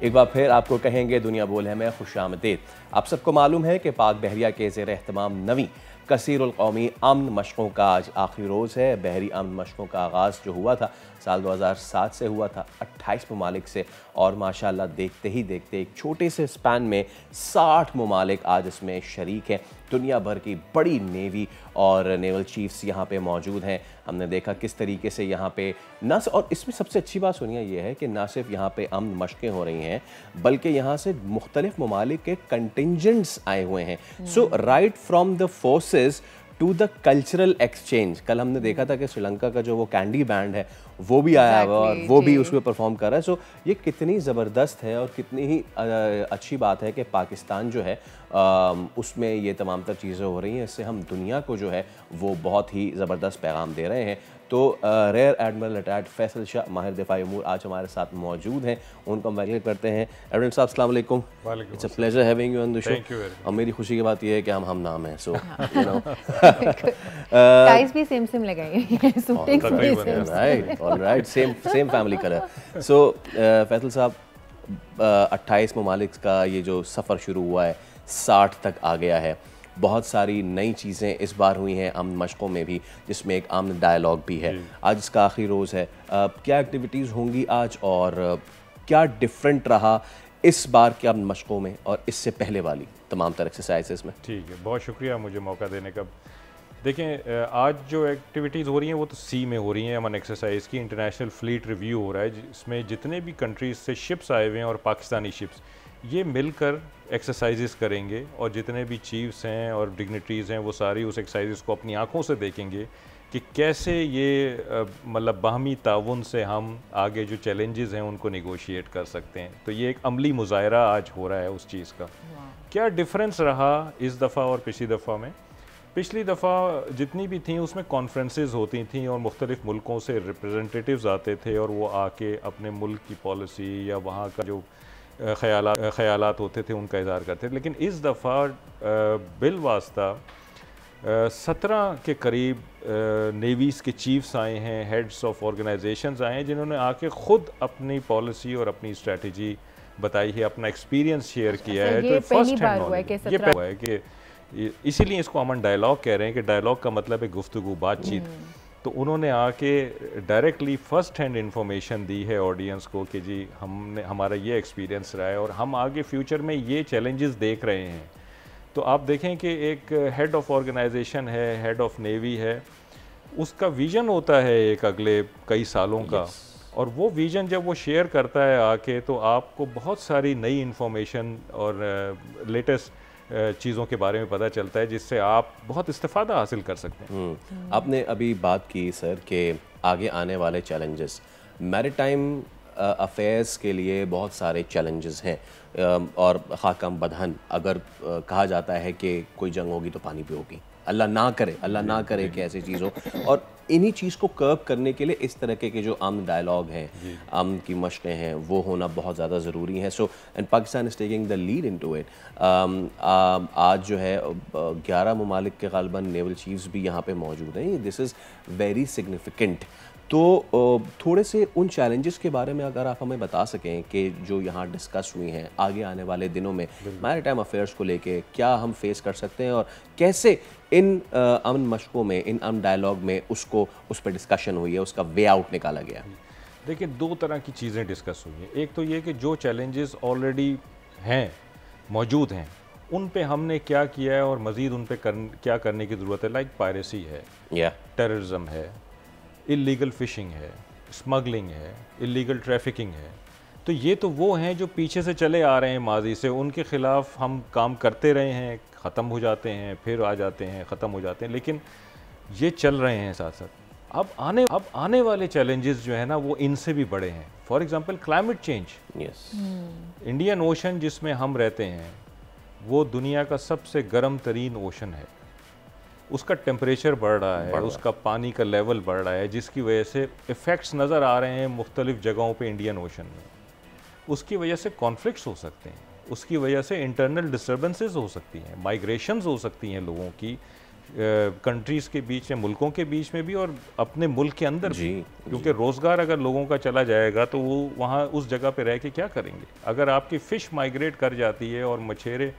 एक बार फिर आपको कहेंगे दुनिया बोल है मैं खुशामदीद। आप सबको मालूम है कि पाक बहरिया के ज़ेर एहतमाम नवी कसीरुल कौमी अमन मशक़ों का आज आखिरी रोज़ है। बहरी अमन मशक़ों का आगाज़ जो हुआ था साल 2007 से हुआ था 28 ममालिक से, और माशाअल्लाह देखते ही देखते एक छोटे से स्पैन में 60 ममालिक आज इसमें शरीक हैं। दुनिया भर की बड़ी नेवी और नेवल चीफ्स यहाँ पे मौजूद हैं। हमने देखा किस तरीके से यहाँ पे और इसमें सबसे अच्छी बात सुनिए ये है कि ना सिर्फ यहाँ पे अमन मशक़ें हो रही हैं, बल्कि यहाँ से मुख्तलिफ ममालिक के कंटिंजेंट्स आए हुए हैं। So right from the forces to the cultural exchange. कल हमने देखा था कि श्रीलंका का जो वो कैंडी बैंड है वो भी आया हुआ और वो भी उसमें परफॉर्म कर रहा है। सो ये कितनी ज़बरदस्त है और कितनी ही अच्छी बात है कि पाकिस्तान जो है उसमें ये तमाम तर चीज़ें हो रही हैं। इससे हम दुनिया को जो है वो बहुत ही ज़बरदस्त पैगाम दे रहे हैं। तो rear admiral retired Faisal Shah माहिर दिफाई उमूर आज हमारे साथ मौजूद हैं, उनको हम वेलकम करते हैं। एडमिरल साहब अस्सलाम वालेकुम। It's a pleasure having you on the show. और मेरी खुशी की बात यह है कि हम नाम हैं, सो यू नो टाइज भी सेम लगाई हैं, shooting right alright, same family colour. So Faisal साहब 28 ममालिक का ये जो सफ़र शुरू हुआ है 60 तक आ गया है। बहुत सारी नई चीज़ें इस बार हुई हैं अमन मशक़ों में भी, जिसमें एक अमन डायलॉग भी है। आज इसका आखिरी रोज़ है, क्या एक्टिविटीज़ होंगी आज और क्या डिफरेंट रहा इस बार के अमन मशक़ों में और इससे पहले वाली तमाम तरह एक्सरसाइजेस में? ठीक है, बहुत शुक्रिया मुझे मौका देने का। देखें आज जो एक्टिविटीज़ हो रही हैं वो तो सी में हो रही हैं। अमन एक्सरसाइज की इंटरनेशनल फ्लीट रिव्यू हो रहा है, जिसमें जितने भी कंट्रीज़ से शिप्स आए हुए हैं और पाकिस्तानी शिप्स ये मिलकर एक्सरसाइजेस करेंगे, और जितने भी चीफ्स हैं और डिग्निटरीज़ हैं वो सारी उस एक्सरसाइजेस को अपनी आंखों से देखेंगे कि कैसे ये मतलब बाहमी ताउन से हम आगे जो चैलेंजेस हैं उनको नेगोशिएट कर सकते हैं। तो ये एक अमली मुजाहरा आज हो रहा है उस चीज़ का। क्या डिफरेंस रहा इस दफ़ा और पिछली दफ़ा में? पिछली दफ़ा जितनी भी थी उसमें कॉन्फ्रेंसेस होती थी और मुख्तलिफ़ मुल्कों से रिप्रेजेंटेटिव्स आते थे और वो आके अपने मुल्क की पॉलिसी या वहाँ का जो ख़यालात होते थे उनका इज़हार करते थे। लेकिन इस दफ़ा बिल वास्ता 17 के करीब नेवीज़ के चीफ्स आए हैं, हेड्स ऑफ ऑर्गेनाइजेशंस आए हैं, जिन्होंने आके ख़ुद अपनी पॉलिसी और अपनी स्ट्रेटजी बताई है, अपना एक्सपीरियंस शेयर किया है। तो फर्स्ट हैंड नॉलेज ये हुआ है कि इसीलिए इसको अमन डायलॉग कह रहे हैं कि डायलॉग का मतलब है गुफ्तगू, बातचीत। तो उन्होंने आके डायरेक्टली फ़र्स्ट हैंड इंफॉर्मेशन दी है ऑडियंस को कि जी हमारा ये एक्सपीरियंस रहा है और हम आगे फ्यूचर में ये चैलेंजेस देख रहे हैं। तो आप देखें कि एक हेड ऑफ ऑर्गेनाइजेशन है, हेड ऑफ नेवी है, उसका विज़न होता है एक अगले कई सालों का, और वो विज़न जब वो शेयर करता है आके तो आपको बहुत सारी नई इंफॉर्मेशन और लेटेस्ट चीज़ों के बारे में पता चलता है जिससे आप बहुत इस्तेफ़ादा हासिल कर सकते हैं। आपने अभी बात की सर कि आगे आने वाले चैलेंजेस, मैरीटाइम अफेयर्स के लिए बहुत सारे चैलेंजेस हैं और खाकम बदहन अगर कहा जाता है कि कोई जंग होगी तो पानी पे होगी, अल्लाह ना करे कि ऐसी चीज़ हो, और इन्हीं चीज़ को कर्ब करने के लिए इस तरह के जो अमन डायलॉग हैं, अमन की मशक़ें हैं, वो होना बहुत ज़्यादा ज़रूरी है। So and Pakistan is taking the lead into it. आज जो है 11 ममालिक के ग़ालिबन नेवल चीफ्स भी यहाँ पे मौजूद हैं। This is very significant. तो थोड़े से उन चैलेंजेस के बारे में अगर आप हमें बता सकें कि जो यहाँ डिस्कस हुई हैं, आगे आने वाले दिनों में मैरीटाइम अफेयर्स को लेके क्या हम फेस कर सकते हैं और कैसे इन अमन मशकों में, इन अमन डायलॉग में उस पर डिस्कशन हुई है, उसका वे आउट निकाला गया। देखिए, दो तरह की चीज़ें डिस्कस हुई हैं। एक तो ये कि जो चैलेंजेस ऑलरेडी हैं, मौजूद हैं, उन पे हमने क्या किया है और मज़ीद उन पे क्या करने की ज़रूरत है। लाइक पायरेसी है, टेररिज्म है, इलीगल फ़िशिंग है, स्मगलिंग है, इलीगल ट्रैफिकिंग है। तो ये तो वो हैं जो पीछे से चले आ रहे हैं माजी से, उनके ख़िलाफ़ हम काम करते रहे हैं, ख़त्म हो जाते हैं, फिर आ जाते हैं, ख़त्म हो जाते हैं, लेकिन ये चल रहे हैं साथ साथ। अब आने वाले चैलेंजेस जो है ना वो इनसे भी बड़े हैं। For example climate change. Indian ocean जिसमें हम रहते हैं वो दुनिया का सबसे गर्म तरीन ओशन है। उसका टेम्परेचर बढ़ रहा है, उसका पानी का लेवल बढ़ रहा है, जिसकी वजह से इफ़ेक्ट्स नज़र आ रहे हैं मुख्तलिफ़ जगहों पे इंडियन ओशन में। उसकी वजह से कॉन्फ्लिक्ट्स हो सकते हैं, उसकी वजह से इंटरनल डिस्टर्बेंसेस हो सकती हैं, माइग्रेशंस हो सकती हैं लोगों की, कंट्रीज़ के बीच में, मुल्कों के बीच में भी और अपने मुल्क के अंदर भी। क्योंकि रोज़गार अगर लोगों का चला जाएगा तो वो वहाँ उस जगह पे रह के क्या करेंगे। अगर आपकी फ़िश माइग्रेट कर जाती है और मछेरे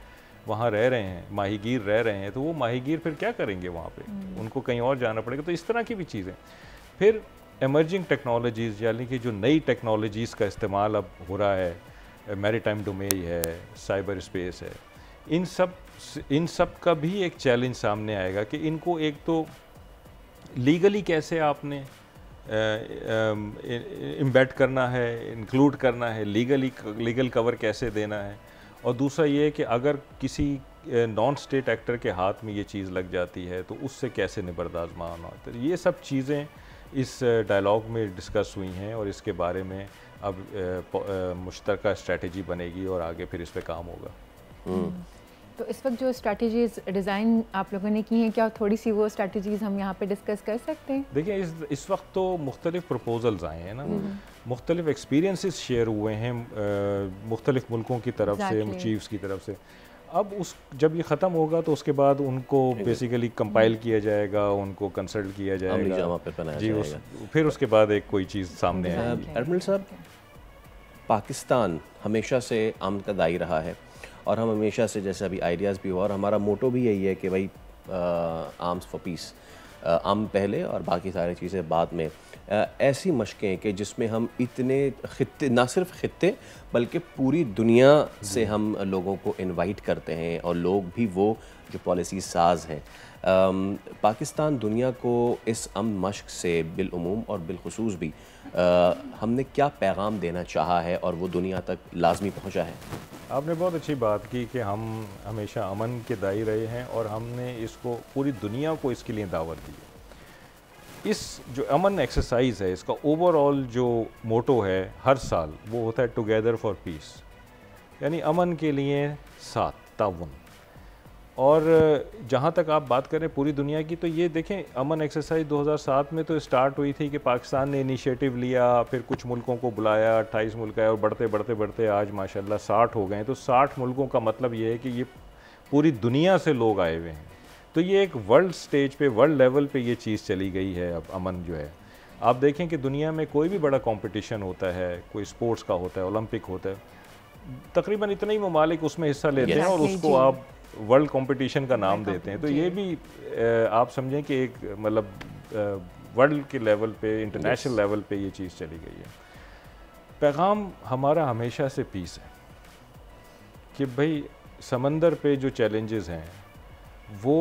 वहाँ रह रहे हैं, माहीगीर रह रहे हैं, तो वो माहीगीर फिर क्या करेंगे वहाँ पे, उनको कहीं और जाना पड़ेगा। तो इस तरह की भी चीज़ें। फिर एमर्जिंग टेक्नोलॉजीज़, यानी कि जो नई टेक्नोलॉजीज़ का इस्तेमाल अब हो रहा है, मैरीटाइम डोमेन है, साइबर स्पेस है, इन सब का भी एक चैलेंज सामने आएगा कि इनको एक तो लीगली कैसे आपने इम्बेड करना है, इंक्लूड करना है, लीगल कवर कैसे देना है, और दूसरा ये है कि अगर किसी नॉन स्टेट एक्टर के हाथ में ये चीज़ लग जाती है तो उससे कैसे निबर्दाज़मान होता है। ये सब चीज़ें इस डायलॉग में डिस्कस हुई हैं और इसके बारे में अब मुश्तरका स्ट्रेटजी बनेगी और आगे फिर इस पे काम होगा। तो इस वक्त जो स्ट्रेटजीज़ डिज़ाइन आप लोगों ने की हैं, क्या थोड़ी सी वो स्ट्रेटजीज़ हम यहाँ पे डिस्कस कर सकते हैं? देखिए, इस वक्त तो मुख्तलिफ़ प्रपोजल्स आए हैं ना, मुख्तलिफ़ एक्सपीरियंसेस शेयर हुए हैं मुख्तलिफ़ मुल्कों की तरफ से, चीफ्स की तरफ से। अब जब ये ख़त्म होगा तो उसके बाद उनको बेसिकली कंपाइल किया जाएगा, उनको कंसल्ट किया जाएगा जी, फिर उसके बाद एक कोई चीज़ सामने आएगी। एडमिरल साहब, पाकिस्तान हमेशा से अमन का दाई रहा है और हम हमेशा से, जैसे अभी आइडियाज़ भी हुआ, और हमारा मोटो भी यही है कि भाई आर्म्स फॉर पीस, अमन पहले और बाकी सारी चीज़ें बाद में। ऐसी मशक़ें कि जिसमें हम इतने खित्ते, ना सिर्फ खित्ते बल्कि पूरी दुनिया से हम लोगों को इनवाइट करते हैं और लोग भी वो जो पॉलिसी साज हैं। पाकिस्तान दुनिया को इस अमन मशक़ से बिलउमूम और बिलखुसूस भी हमने क्या पैगाम देना चाहा है और वो दुनिया तक लाजमी पहुँचा है? आपने बहुत अच्छी बात की कि हम हमेशा अमन के दाई रहे हैं और हमने इसको पूरी दुनिया को इसके लिए दावत दी है। इस जो अमन एक्सरसाइज है, इसका ओवरऑल जो मोटो है हर साल, वो होता है टुगेदर फॉर पीस, यानी अमन के लिए साथ, ताउन। और जहाँ तक आप बात करें पूरी दुनिया की, तो ये देखें अमन एक्सरसाइज 2007 में तो स्टार्ट हुई थी कि पाकिस्तान ने इनिशिएटिव लिया, फिर कुछ मुल्कों को बुलाया, 28 मुल्क आए और बढ़ते बढ़ते बढ़ते आज माशाल्लाह 60 हो गए हैं। तो 60 मुल्कों का मतलब ये है कि ये पूरी दुनिया से लोग आए हुए हैं। तो ये एक वर्ल्ड स्टेज पे, वर्ल्ड लेवल पे ये चीज़ चली गई है। अब अमन जो है, आप देखें कि दुनिया में कोई भी बड़ा कंपटीशन होता है, कोई स्पोर्ट्स का होता है, ओलंपिक होता है, तकरीबन इतने ही ममालिक उसमें हिस्सा लेते हैं और उसको आप वर्ल्ड कंपटीशन का नाम देते हैं। तो ये भी आप समझें कि एक मतलब वर्ल्ड के लेवल पे, इंटरनेशनल लेवल पे ये चीज़ चली गई है। पैगाम हमारा हमेशा से पीस है कि भाई समंदर पे जो चैलेंजेस हैं वो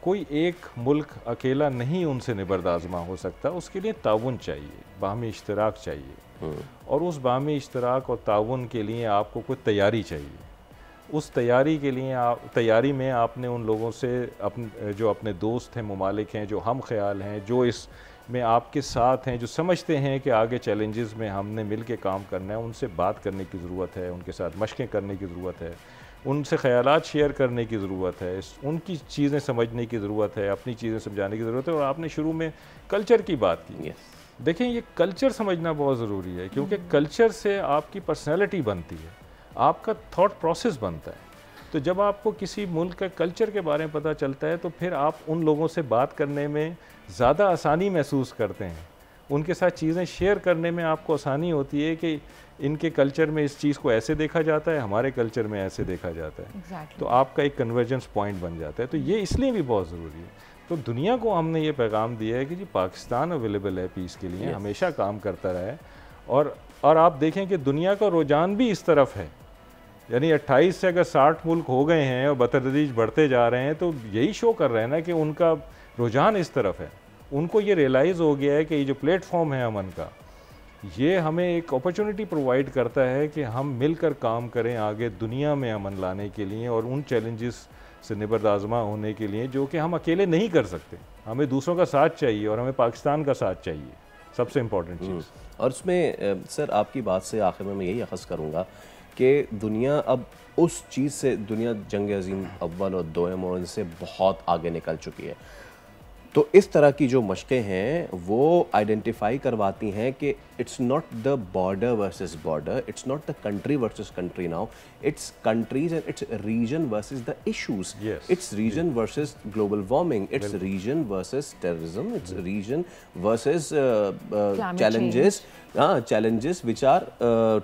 कोई एक मुल्क अकेला नहीं उनसे निबर्दाज़मा हो सकता, उसके लिए ताउन चाहिए, बाहमी इश्तराक चाहिए। और उस बाहमी इश्तराक और ताउन के लिए आपको कोई तैयारी चाहिए। उस तैयारी के लिए तैयारी में आपने उन लोगों से जो अपने दोस्त हैं, ममालिक हैं, जो हम ख्याल हैं, जो इस में आपके साथ हैं, जो समझते हैं कि आगे चैलेंजेस में हमने मिल के काम करना है, उनसे बात करने की ज़रूरत है, उनके साथ मशक़ें करने की ज़रूरत है, उनसे ख़यालात शेयर करने की ज़रूरत है, उनकी चीज़ें समझने की ज़रूरत है, अपनी चीज़ें समझाने की ज़रूरत है। और आपने शुरू में कल्चर की बात की। देखें, ये कल्चर समझना बहुत ज़रूरी है, क्योंकि कल्चर से आपकी पर्सनैलिटी बनती है, आपका थॉट प्रोसेस बनता है। तो जब आपको किसी मुल्क के कल्चर के बारे में पता चलता है तो फिर आप उन लोगों से बात करने में ज़्यादा आसानी महसूस करते हैं, उनके साथ चीज़ें शेयर करने में आपको आसानी होती है कि इनके कल्चर में इस चीज़ को ऐसे देखा जाता है, हमारे कल्चर में ऐसे देखा जाता है। तो आपका एक कन्वर्जेंस पॉइंट बन जाता है। तो ये इसलिए भी बहुत ज़रूरी है। तो दुनिया को हमने ये पैगाम दिया है कि जी पाकिस्तान अवेलेबल है पीस के लिए, हमेशा काम करता रहा है। और आप देखें कि दुनिया का रुझान भी इस तरफ है, यानी 28 से अगर 60 मुल्क हो गए हैं और बतदरीज बढ़ते जा रहे हैं, तो यही शो कर रहे हैं ना कि उनका रुझान इस तरफ है। उनको ये रियलाइज़ हो गया है कि ये जो प्लेटफॉर्म है अमन का, ये हमें एक अपॉर्चुनिटी प्रोवाइड करता है कि हम मिलकर काम करें आगे दुनिया में अमन लाने के लिए और उन चैलेंजेस से निबर्दाज़मा होने के लिए जो कि हम अकेले नहीं कर सकते। हमें दूसरों का साथ चाहिए और हमें पाकिस्तान का साथ चाहिए, सबसे इम्पॉर्टेंट चीज़। और उसमें सर आपकी बात से आखिर में मैं यही अख़ज़ करूँगा कि दुनिया अब उस चीज़ से, दुनिया जंग अज़ीम अव्वल और दोयम और इनसे बहुत आगे निकल चुकी है। तो इस तरह की जो मशक़ें हैं वो आइडेंटिफाई करवाती हैं कि it's not the border versus border, it's not the country versus country now, it's countries and it's region versus the issues, it's region versus global warming, it's region versus terrorism, it's region versus challenges, challenges which are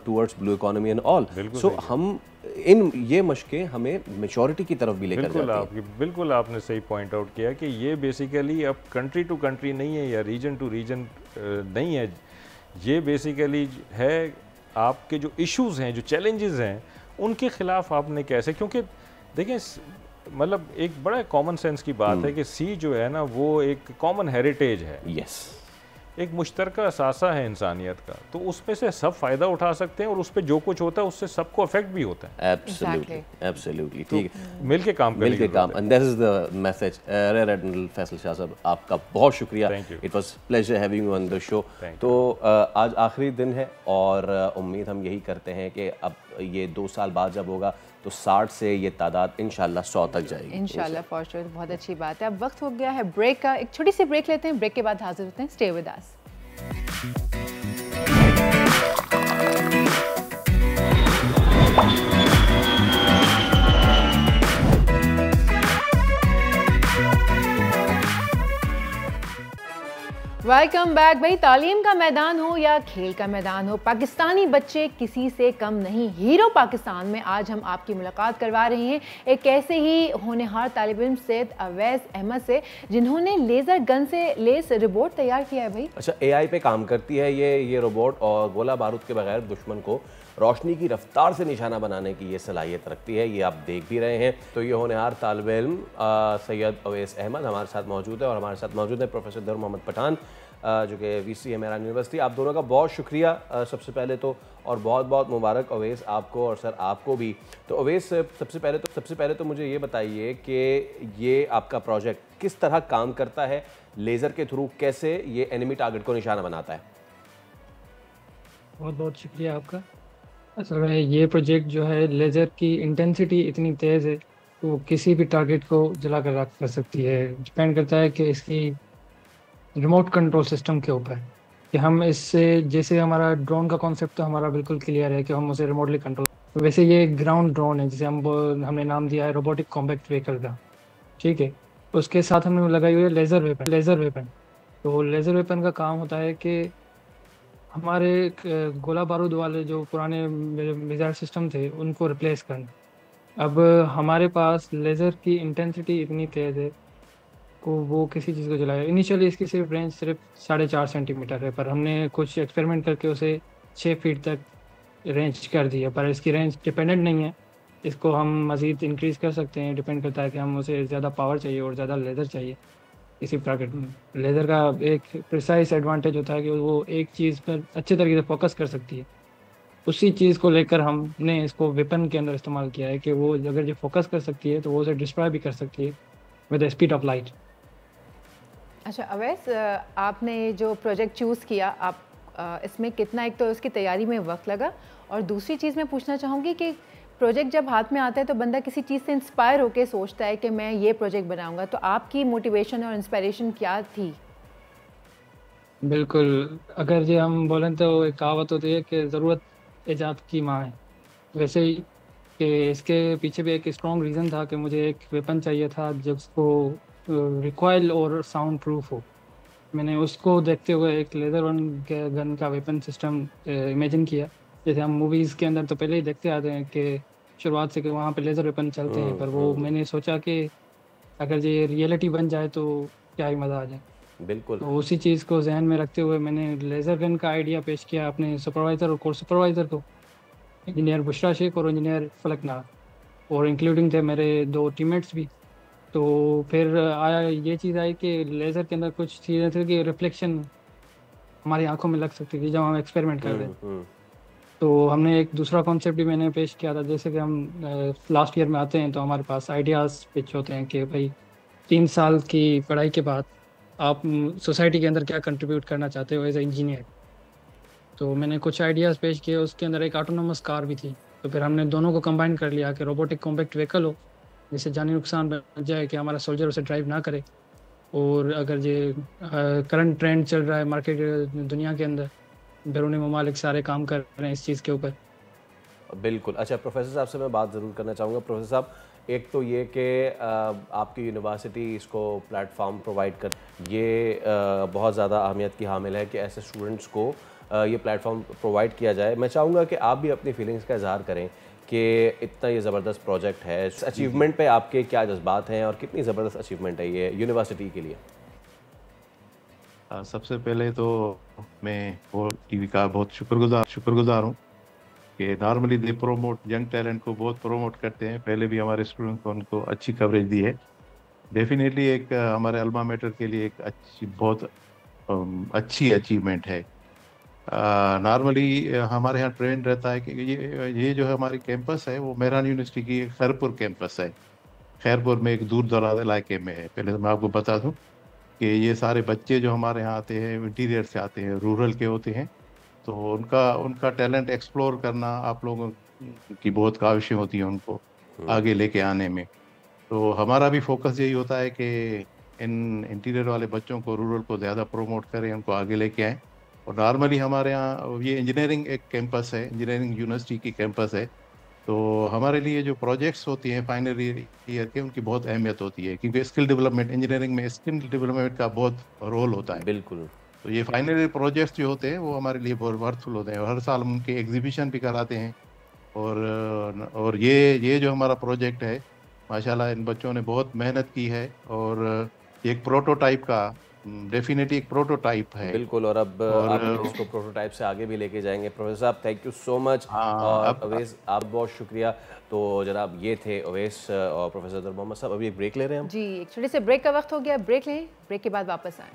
towards blue economy and all. So हम ये मशक़ें हमें maturity की तरफ भी लेकर जाती हैं। बिल्कुल आपने सही पॉइंट आउट किया कि ये बेसिकली अब कंट्री टू कंट्री नहीं है या रीजन टू रीजन नहीं है, ये बेसिकली है आपके जो इश्यूज़ हैं, जो चैलेंजेस हैं, उनके ख़िलाफ़ आपने कैसे, क्योंकि देखें मतलब एक बड़ा कॉमन सेंस की बात है कि सी जो है ना वो एक कॉमन हेरिटेज है, एक मुश्तरका असासा है इंसानियत का, तो उसमें से सब फ़ायदा उठा सकते हैं और उस पर जो कुछ होता है उससे सबको अफेक्ट भी होता है। एब्सोल्युटली, एब्सोल्युटली, ठीक है, मिल के काम करें, मिल के काम, and this is the message. Rear admiral Faisal Shah साहब, आपका बहुत शुक्रिया, it was pleasure having you on the show. तो आज आखिरी दिन है और उम्मीद हम यही करते हैं कि अब ये 2 साल बाद जब होगा तो 60 से ये तादाद इंशाल्लाह 100 तक जाएगी इंशाल्लाह, फॉर श्योर। बहुत अच्छी बात है। अब वक्त हो गया है ब्रेक का, एक छोटी सी ब्रेक लेते हैं, ब्रेक के बाद हाजिर होते हैं। Stay with us. Welcome back. भाई, तालीम का मैदान हो या खेल का मैदान हो, पाकिस्तानी बच्चे किसी से कम नहीं। हीरो पाकिस्तान में आज हम आपकी मुलाकात करवा रहे हैं एक ऐसे ही होनहार तालिब इल्म सैयद अवैस अहमद से, जिन्होंने लेज़र गन से लेस रोबोट तैयार किया है। भाई अच्छा, AI पे काम करती है ये रोबोट और गोला बारूद के बगैर दुश्मन को रोशनी की रफ्तार से निशाना बनाने की ये सलाहियत रखती है, ये आप देख भी रहे हैं। तो ये होनहार तालिब इल्म सैयद अवैस अहमद हमारे साथ मौजूद है और हमारे साथ मौजूद है प्रोफेसर दर मोहम्मद पठान जो कि VC है मेहरान यूनिवर्सिटी। आप दोनों का बहुत शुक्रिया सबसे पहले तो, और बहुत बहुत मुबारक अवैस आपको और सर आपको भी। तो अवैस सबसे पहले तो मुझे ये बताइए कि ये आपका प्रोजेक्ट किस तरह काम करता है, लेज़र के थ्रू कैसे ये एनिमी टारगेट को निशाना बनाता है? बहुत बहुत शुक्रिया आपका। असल में ये प्रोजेक्ट जो है, लेज़र की इंटेंसिटी इतनी तेज़ है वो किसी भी टारगेट को जला कर राख कर सकती है। डिपेंड करता है कि इसकी रिमोट कंट्रोल सिस्टम के ऊपर कि हम इससे, जैसे हमारा ड्रोन का कॉन्सेप्ट तो हमारा बिल्कुल क्लियर है कि हम उसे रिमोटली कंट्रोल, वैसे ये ग्राउंड ड्रोन है जिसे हमने नाम दिया है रोबोटिक कॉम्बैक्ट व्हीकल का। ठीक है, उसके साथ हमने लगाई हुई है लेज़र वेपन। तो लेज़र वेपन का काम होता है कि हमारे गोला बारूद वाले जो पुराने मिसाइल सिस्टम थे उनको रिप्लेस करना। अब हमारे पास लेज़र की इंटेंसिटी इतनी तेज़ है को वो किसी चीज़ को जलाया। इनिशियली इसकी सिर्फ रेंज 4.5 सेंटीमीटर है, पर हमने कुछ एक्सपेरिमेंट करके उसे 6 फीट तक रेंज कर दी है। पर इसकी रेंज डिपेंडेंट नहीं है, इसको हम मज़ीद इंक्रीज़ कर सकते हैं। डिपेंड करता है कि हम उसे ज़्यादा पावर चाहिए और ज़्यादा लेज़र चाहिए इसी टारगेट में। लेज़र का एक प्रिसाइज एडवांटेज होता है कि वो एक चीज़ पर अच्छे तरीके से फोकस कर सकती है। उसी चीज़ को लेकर हमने इसको वेपन के अंदर इस्तेमाल किया है कि वो अगर जो फोकस कर सकती है तो वो उसे डिस्ट्रॉय भी कर सकती है with the speed of light. अच्छा अवैस, आपने जो प्रोजेक्ट चूज़ किया, आप इसमें कितना, एक तो इसकी तैयारी में वक्त लगा, और दूसरी चीज़ मैं पूछना चाहूँगी कि प्रोजेक्ट जब हाथ में आता है तो बंदा किसी चीज़ से इंस्पायर होकर सोचता है कि मैं ये प्रोजेक्ट बनाऊंगा, तो आपकी मोटिवेशन और इंस्पिरेशन क्या थी? बिल्कुल, अगर ये हम बोलें तो एक कहावत होती है कि ज़रूरत ईजाद की माँ है। वैसे ही कि इसके पीछे भी एक स्ट्रॉन्ग रीज़न था कि मुझे एक वेपन चाहिए था जिसको रिकॉइल और साउंड प्रूफ हो। मैंने उसको देखते हुए एक लेज़र गन का वेपन सिस्टम इमेजिन किया। जैसे हम मूवीज़ के अंदर तो पहले ही देखते आते हैं कि शुरुआत से कि वहाँ पे लेज़र वेपन चलते हैं, पर वो मैंने सोचा कि अगर ये रियलिटी बन जाए तो क्या ही मज़ा आ जाए। बिल्कुल। तो उसी चीज़ को जहन में रखते हुए मैंने लेज़र गन का आइडिया पेश किया अपने सुपरवाइज़र और कोर्स सुपरवाइज़र को, इंजीनियर बुशरा शेख और इंजीनियर फलक नाग, और इंक्लूडिंग थे मेरे 2 टीममेट्स भी। तो फिर ये चीज़ आई कि लेज़र के अंदर कुछ चीज़ें थी कि रिफ्लेक्शन हमारी आंखों में लग सकती थी जब हम एक्सपेरिमेंट कर रहे थे। तो हमने एक दूसरा कॉन्सेप्ट भी मैंने पेश किया था। जैसे कि हम लास्ट ईयर में आते हैं तो हमारे पास आइडियाज़ पिच होते हैं कि भाई 3 साल की पढ़ाई के बाद आप सोसाइटी के अंदर क्या कंट्रीब्यूट करना चाहते हो एज ए इंजीनियर। तो मैंने कुछ आइडियाज़ पेश किए, उसके अंदर एक ऑटोनोमस कार भी थी। तो फिर हमने दोनों को कंबाइन कर लिया कि रोबोटिक कॉम्पैक्ट व्हीकल हो जिससे जानी नुकसान बन जाए कि हमारा सोल्जर उसे ड्राइव ना करे। और अगर ये करंट ट्रेंड चल रहा है मार्केट दुनिया के अंदर, बैरूनी ममालिक सारे काम कर रहे हैं इस चीज़ के ऊपर। बिल्कुल। अच्छा प्रोफेसर साहब से मैं बात ज़रूर करना चाहूँगा। प्रोफेसर साहब, एक तो ये कि आपकी यूनिवर्सिटी इसको प्लेटफॉर्म प्रोवाइड कर, ये बहुत ज़्यादा अहमियत की हामिल है कि ऐसे स्टूडेंट्स को ये प्लेटफॉर्म प्रोवाइड किया जाए। मैं चाहूँगा कि आप भी अपनी फीलिंग्स का इजहार करें कि इतना ये ज़बरदस्त प्रोजेक्ट है, अचीवमेंट पे आपके क्या जज्बात हैं और कितनी ज़बरदस्त अचीवमेंट है ये यूनिवर्सिटी के लिए। सबसे पहले तो मैं वो टीवी का बहुत शुक्रगुजार हूँ कि नॉर्मली दे प्रोमोट यंग टैलेंट को बहुत प्रोमोट करते हैं। पहले भी हमारे स्टूडेंट को उनको अच्छी कवरेज दी है। डेफिनेटली एक हमारे अल्मा मैटर के लिए एक बहुत अच्छी अचीवमेंट है। नॉर्मली हमारे यहाँ ट्रेंड रहता है कि ये जो है हमारी कैंपस है वो मेहरान यूनिवर्सिटी की खैरपुर कैंपस है। खैरपुर में एक दूर दराज इलाके में है। पहले तो मैं आपको बता दूं कि ये सारे बच्चे जो हमारे यहाँ आते हैं इंटीरियर से आते हैं, रूरल के होते हैं, तो उनका टैलेंट एक्सप्लोर करना आप लोगों की बहुत काविशें होती हैं उनको आगे लेके आने में। तो हमारा भी फोकस यही होता है कि इन इंटीरियर वाले बच्चों को, रूरल को ज़्यादा प्रोमोट करें, उनको आगे लेके आएँ। और नॉर्मली हमारे यहाँ ये इंजीनियरिंग एक कैंपस है, इंजीनियरिंग यूनिवर्सिटी की कैंपस है। तो हमारे लिए जो प्रोजेक्ट्स होती हैं फाइनल ईयर के, उनकी बहुत अहमियत होती है क्योंकि स्किल डेवलपमेंट, इंजीनियरिंग में स्किल डेवलपमेंट का बहुत रोल होता है। बिल्कुल। तो ये फाइनल ईयर प्रोजेक्ट्स जो होते हैं वो हमारे लिए बहुत वर्थफुल होते हैं और हर साल हम उनके एग्जीबिशन भी कराते हैं। और ये जो हमारा प्रोजेक्ट है, माशाल्लाह इन बच्चों ने बहुत मेहनत की है और एक प्रोटोटाइप का, डेफिनेटली एक प्रोटोटाइप है। बिल्कुल। और अब आप इसको प्रोटोटाइप से आगे भी लेके जाएंगे। प्रोफेसर साहब थैंक यू सो मच। और अवैस आप बहुत शुक्रिया। तो जनाब ये थे अवैस और प्रोफेसर नूर मोहम्मद साहब। अभी एक ब्रेक ले रहे हैं हम जी, एक छोटे से ब्रेक का वक्त हो गया, ब्रेक लें, ब्रेक के बाद वापस आएँ।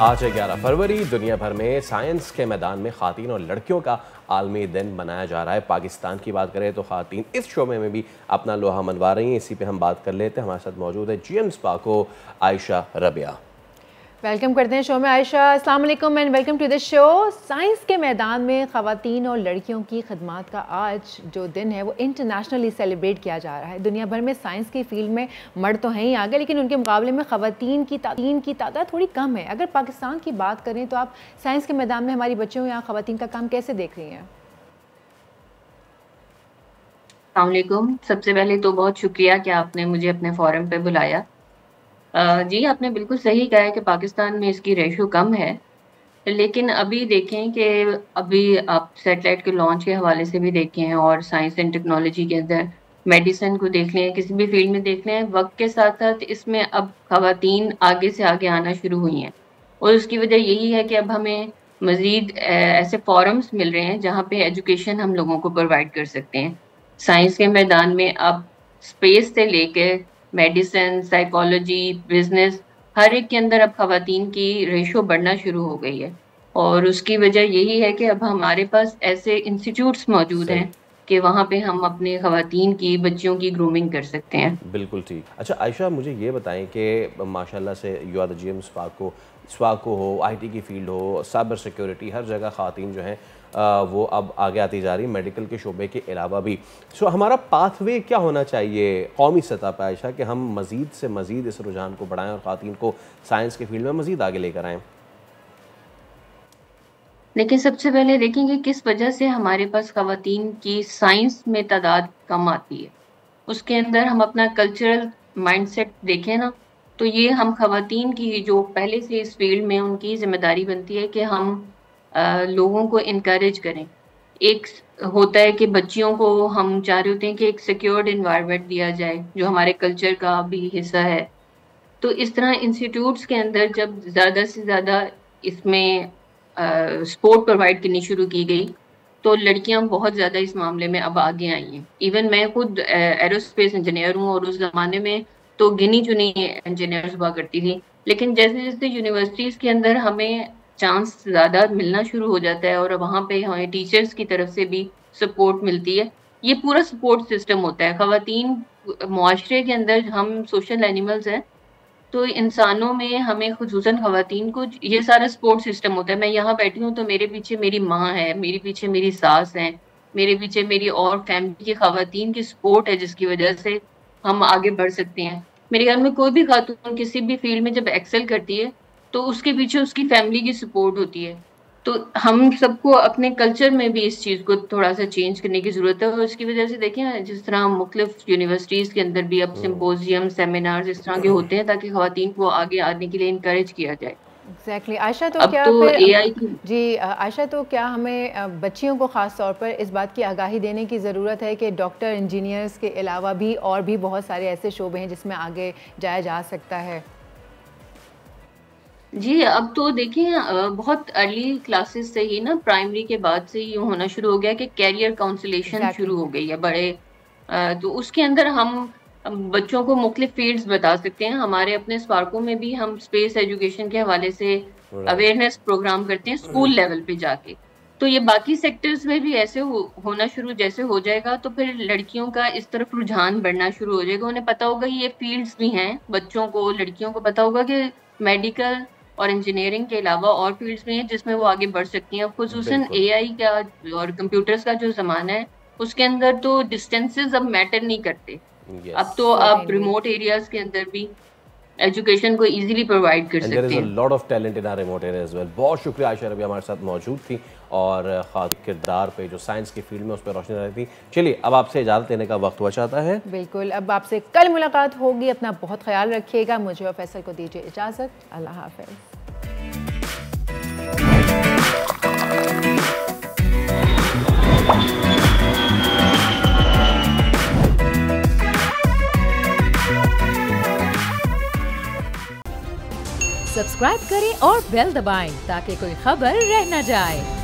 आज है 11 फरवरी। दुनिया भर में साइंस के मैदान में ख़वातीन और लड़कियों का आलमी दिन मनाया जा रहा है। पाकिस्तान की बात करें तो ख़वातीन इस शोबे में भी अपना लोहा मनवा रही हैं। इसी पे हम बात कर लेते हैं। हमारे साथ मौजूद है GM स्पाको आयशा रबिया। वेलकम करते हैं शो में आयशा। अस्सलाम वालेकुम and welcome to the show. Science के मैदान में ख़वातीन और लड़कियों की खिदमत का आज जो दिन है वो इंटरनेशनली सेलिब्रेट किया जा रहा है। दुनिया भर में साइंस की फील्ड में मर्द तो हैं ही आगे, लेकिन उनके मुकाबले में ख़वातीन की तादाद थोड़ी कम है। अगर पाकिस्तान की बात करें तो आप साइंस के मैदान में हमारी बच्चियों या ख़वातीन का काम कैसे देख रही हैं? अस्सलाम वालेकुम। सबसे पहले तो बहुत शुक्रिया कि आपने मुझे अपने फोरम पे बुलाया। जी, आपने बिल्कुल सही कहा है कि पाकिस्तान में इसकी रेशो कम है, लेकिन अभी देखें कि अभी आप सैटेलाइट के लॉन्च के हवाले से भी देखें और साइंस एंड टेक्नोलॉजी के अंदर मेडिसिन को देख लें, किसी भी फील्ड में देख लें, वक्त के साथ साथ इसमें अब ख़वातीन आगे से आगे आना शुरू हुई हैं। और उसकी वजह यही है कि अब हमें मज़ीद ऐसे फोरम्स मिल रहे हैं जहाँ पे एजुकेशन हम लोगों को प्रोवाइड कर सकते हैं। साइंस के मैदान में अब स्पेस से लेके मेडिसिन, साइकोलॉजी, बिजनेस, हर एक के अंदर अब ख़वातीन की रेशो बढ़ना शुरू हो गई है। और उसकी वजह यही है कि अब हमारे पास ऐसे इंस्टीट्यूट्स मौजूद हैं कि वहाँ पे हम अपने ख़वातीन की, बच्चियों की ग्रूमिंग कर सकते हैं। बिल्कुल ठीक। अच्छा आयशा, मुझे ये बताएं कि माशाल्लाह से यू आर द GM स्पाको हो, IT की फील्ड हो, साइबर सिक्योरिटी, हर जगह ख़वातीन जो हैं वो अब आगे आती जा रही, मेडिकल के शोबे के अलावा भी। सो हमारा पाथवे क्या होना चाहिए कौमी सतह पर आयशा कि हम मज़ीद से मज़ीद इस रुझान को बढ़ाएं और ख़वातीन को साइंस के फील्ड में मज़ीद आगे लेकर आएँ? लेकिन सबसे पहले देखेंगे किस वजह से हमारे पास ख़वातीन की साइंस में तादाद कम आती है। उसके अंदर हम अपना कल्चरल माइंडसेट देखें ना, तो ये हम ख़वातीन की जो पहले से इस फील्ड में उनकी जिम्मेदारी बनती है कि हम लोगों को इनकरेज करें। एक होता है कि बच्चियों को हम चाह रहे होते हैं कि एक सिक्योर्ड एनवायरनमेंट दिया जाए जो हमारे कल्चर का भी हिस्सा है। तो इस तरह इंस्टीट्यूट्स के अंदर जब ज़्यादा से ज़्यादा इसमें सपोर्ट प्रोवाइड करनी शुरू की गई तो लड़कियां बहुत ज़्यादा इस मामले में अब आगे आई हैं। इवन मैं खुद एरोस्पेस इंजीनियर हूँ और उस ज़माने में तो गिनी चुनी इंजीनियर्स हुआ करती थी, लेकिन जैसे जैसे यूनिवर्सिटीज़ के अंदर हमें चांस ज़्यादा मिलना शुरू हो जाता है और वहाँ पे हमें टीचर्स की तरफ से भी सपोर्ट मिलती है। ये पूरा सपोर्ट सिस्टम होता है। ख़वातीन मुआशरे के अंदर हम सोशल एनिमल्स हैं, तो इंसानों में हमें खुसूसन ख़वातीन को ये सारा सपोर्ट सिस्टम होता है। मैं यहाँ बैठी हूँ तो मेरे पीछे मेरी माँ है, मेरे पीछे मेरी सास है, मेरे पीछे मेरी और फैमिली की ख़वातीन की सपोर्ट है, जिसकी वजह से हम आगे बढ़ सकते हैं। मेरे ख्याल में कोई भी खातून किसी भी फील्ड में जब एक्सेल करती है तो उसके पीछे उसकी फैमिली की सपोर्ट होती है। तो हम सबको अपने कल्चर में भी इस चीज़ को थोड़ा सा चेंज करने की ज़रूरत है। और इसकी वजह से देखें जिस तरह मुख्तलिफ यूनिवर्सिटीज़ के अंदर भी अब सिम्पोजियम, सेमिनार्स इस तरह के होते हैं ताकि ख़वातीन को आगे आने के लिए इनकरेज किया जाए। एग्जैक्टली आयशा, तो अब क्या तो फिर AI की जी आयशा, तो क्या हमें बच्चियों को ख़ास तौर पर इस बात की आगाही देने की ज़रूरत है कि डॉक्टर, इंजीनियर्स के अलावा भी और भी बहुत सारे ऐसे शोबे हैं जिसमें आगे जाया जा सकता है? जी, अब तो देखिए बहुत अर्ली क्लासेस से ही ना, प्राइमरी के बाद से ही होना शुरू हो गया कि कैरियर काउंसलेशन शुरू हो गई है बड़े। तो उसके अंदर हम बच्चों को मुख्तलिफ फील्ड्स बता सकते हैं। हमारे अपने स्पार्को में भी हम स्पेस एजुकेशन के हवाले से अवेयरनेस प्रोग्राम करते हैं स्कूल लेवल पे जाके। तो ये बाकी सेक्टर्स में भी ऐसे होना शुरू जैसे हो जाएगा तो फिर लड़कियों का इस तरफ रुझान बढ़ना शुरू हो जाएगा। उन्हें पता होगा ये फील्ड्स भी हैं, बच्चों को, लड़कियों को पता होगा कि मेडिकल और इंजीनियरिंग के अलावा और फील्ड्स में हैं जिसमें वो आगे बढ़ सकती हैं। खुसूसन AI का और कंप्यूटर्स का जो ज़माना है उसके अंदर तो डिस्टेंसेस अब मैटर नहीं करते। अब तो आप रिमोट एरियाज के अंदर भी एजुकेशन को इजीली प्रोवाइड कर सकते हैं। There is a lot of talent in our remote area as well. बहुत शुक्रिया आयशा रबिया हमारे साथ मौजूद थी और खास किरदार पे जो साइंस की फील्ड में उस पर रोशनी डाली थी। चलिए अब आपसे इजाज़त लेने का वक्त हुआ चाहता है। बिल्कुल, अब आपसे कल मुलाकात होगी। अपना बहुत ख्याल रखिएगा। मुझे और फैसल को दीजिए इजाज़त। अल्लाह हाफ़िज़। सब्सक्राइब करें और बेल दबाएं ताकि कोई खबर रह न जाए।